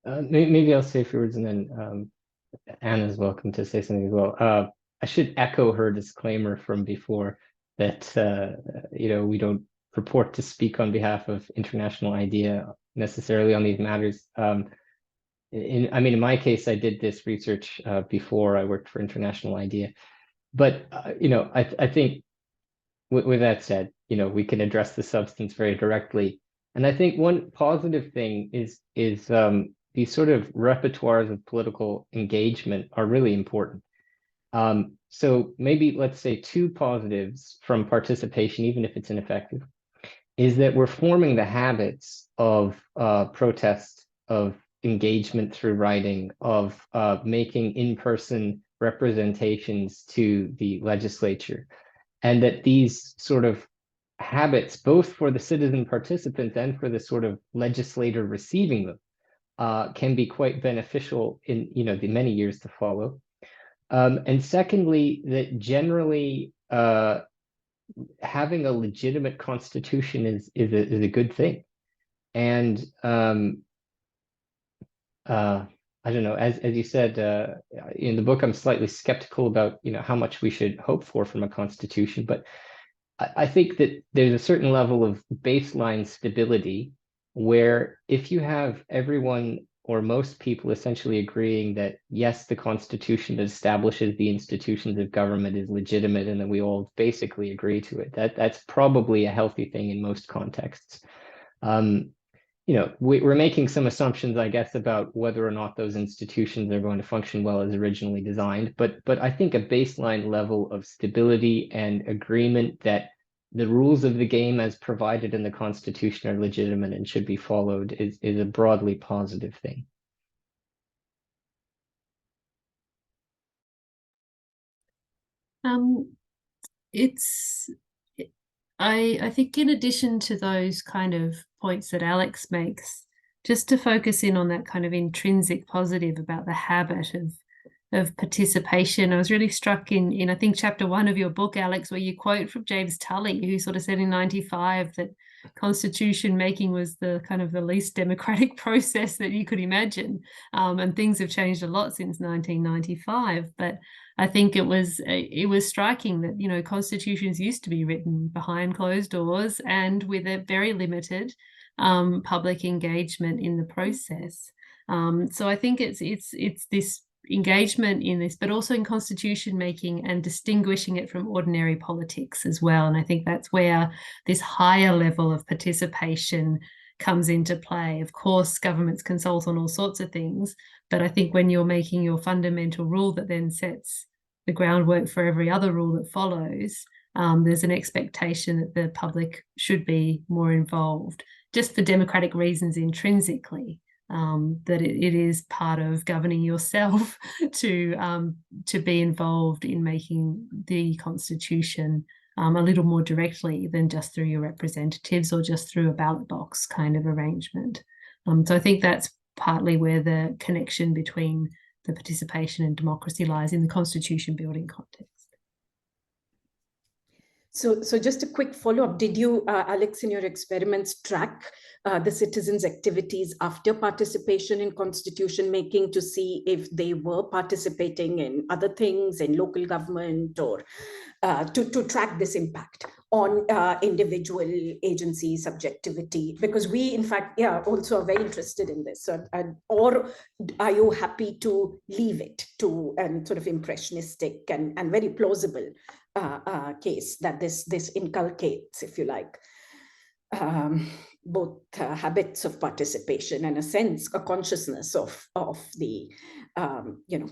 Maybe I'll say a few words, and then Anna's welcome to say something as well. I should echo her disclaimer from before that, we don't purport to speak on behalf of International IDEA necessarily on these matters. In my case, I did this research before I worked for International IDEA. But, I think with that said, we can address the substance very directly. And I think one positive thing is these sort of repertoires of political engagement are really important. So maybe let's say two positives from participation, even if it's ineffective, is that we're forming the habits of protest, of engagement through writing, of making in-person representations to the legislature, and that these sort of habits, both for the citizen participant and for the sort of legislator receiving them, can be quite beneficial in the many years to follow. And secondly, that generally having a legitimate constitution is a good thing. And I don't know, as you said in the book, I'm slightly skeptical about how much we should hope for from a constitution, but I think that there's a certain level of baseline stability where if you have everyone or most people essentially agreeing that, yes, the Constitution that establishes the institutions of government is legitimate and that we all basically agree to it, that's probably a healthy thing in most contexts. We're making some assumptions, I guess, about whether or not those institutions are going to function well as originally designed. But I think a baseline level of stability and agreement that the rules of the game as provided in the Constitution are legitimate and should be followed is a broadly positive thing. I think in addition to those kind of points that Alex makes, just to focus in on that kind of intrinsic positive about the habit of participation. I was really struck in I think chapter 1 of your book, Alex, where you quote from James Tully, who sort of said in 95 that constitution making was the kind of the least democratic process that you could imagine. And things have changed a lot since 1995. But I think it was striking that, you know, constitutions used to be written behind closed doors and with a very limited public engagement in the process. So I think it's this engagement in this, but also in constitution making and distinguishing it from ordinary politics as well. And I think that's where this higher level of participation comes into play. Of course, governments consult on all sorts of things, but I think when you're making your fundamental rule that then sets the groundwork for every other rule that follows, there's an expectation that the public should be more involved, just for democratic reasons intrinsically. That it is part of governing yourself to be involved in making the constitution a little more directly than just through your representatives or just through a ballot box kind of arrangement. So I think that's partly where the connection between the participation and democracy lies in the constitution building context. So just a quick follow-up. Did you, Alex, in your experiments track the citizens' activities after participation in constitution making to see if they were participating in other things in local government, or to track this impact on individual agency subjectivity? Because we, in fact, also are very interested in this. So, or are you happy to leave it to an sort of impressionistic and very plausible case that this inculcates, if you like, both habits of participation and a consciousness of the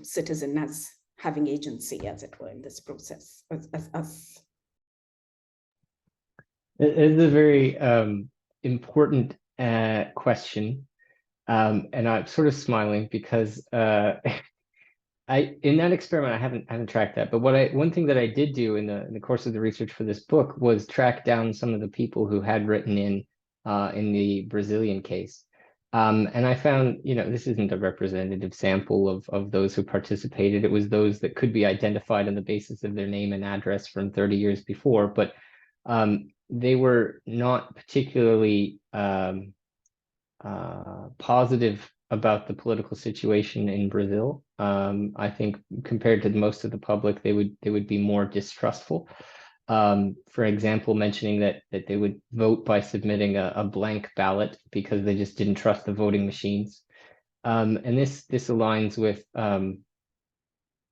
citizen as having agency, as it were, in this process? It is a very important question, and I'm sort of smiling because in that experiment I haven't tracked that. But one thing that I did do in the course of the research for this book was track down some of the people who had written in the Brazilian case, and I found, you know, this isn't a representative sample of those who participated. It was those that could be identified on the basis of their name and address from 30 years before, but they were not particularly positive about the political situation in Brazil. I think compared to most of the public, they would be more distrustful. For example, mentioning that they would vote by submitting a blank ballot because they just didn't trust the voting machines. And this aligns with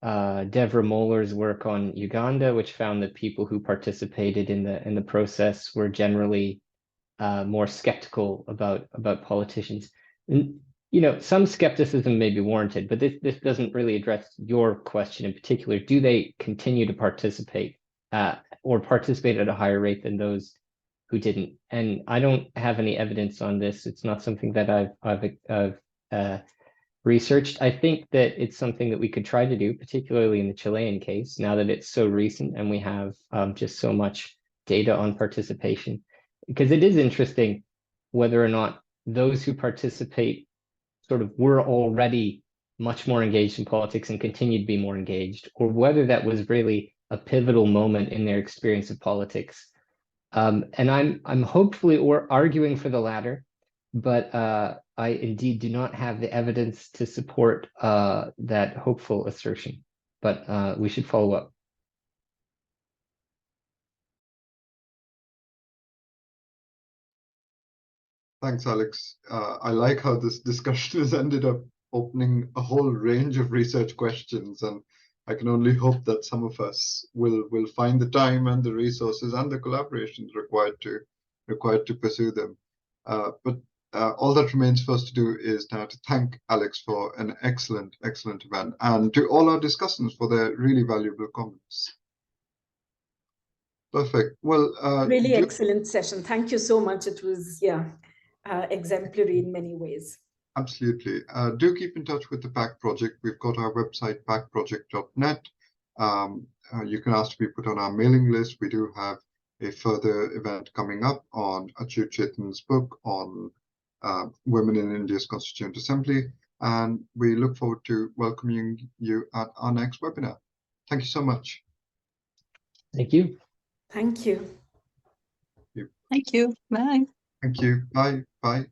Deborah Moller's work on Uganda, which found that people who participated in the process were generally more skeptical about politicians. And, you know, some skepticism may be warranted, but this doesn't really address your question in particular. Do they continue to participate or participate at a higher rate than those who didn't? And I don't have any evidence on this. It's not something that I've researched. I think that it's something that we could try to do, particularly in the Chilean case, now that it's so recent and we have just so much data on participation, because it is interesting whether or not those who participate sort of were already much more engaged in politics and continue to be more engaged, or whether that was really a pivotal moment in their experience of politics. And I'm hopefully arguing for the latter, but I indeed do not have the evidence to support that hopeful assertion, but we should follow up. Thanks, Alex. I like how this discussion has ended up opening a whole range of research questions, and I can only hope that some of us will find the time and the resources and the collaborations required to pursue them. But all that remains for us to do is now to thank Alex for an excellent event, and to all our discussants for their really valuable comments. Perfect. Well, really excellent session. Thank you so much. It was exemplary in many ways. Absolutely. Do keep in touch with the PACT project. We've got our website, pactproject.net. You can ask to be put on our mailing list. We do have a further event coming up on Achyut Chetan's book on women in India's Constituent Assembly. and we look forward to welcoming you at our next webinar. Thank you so much. Thank you. Thank you. Thank you. Bye. Thank you. Bye. Bye.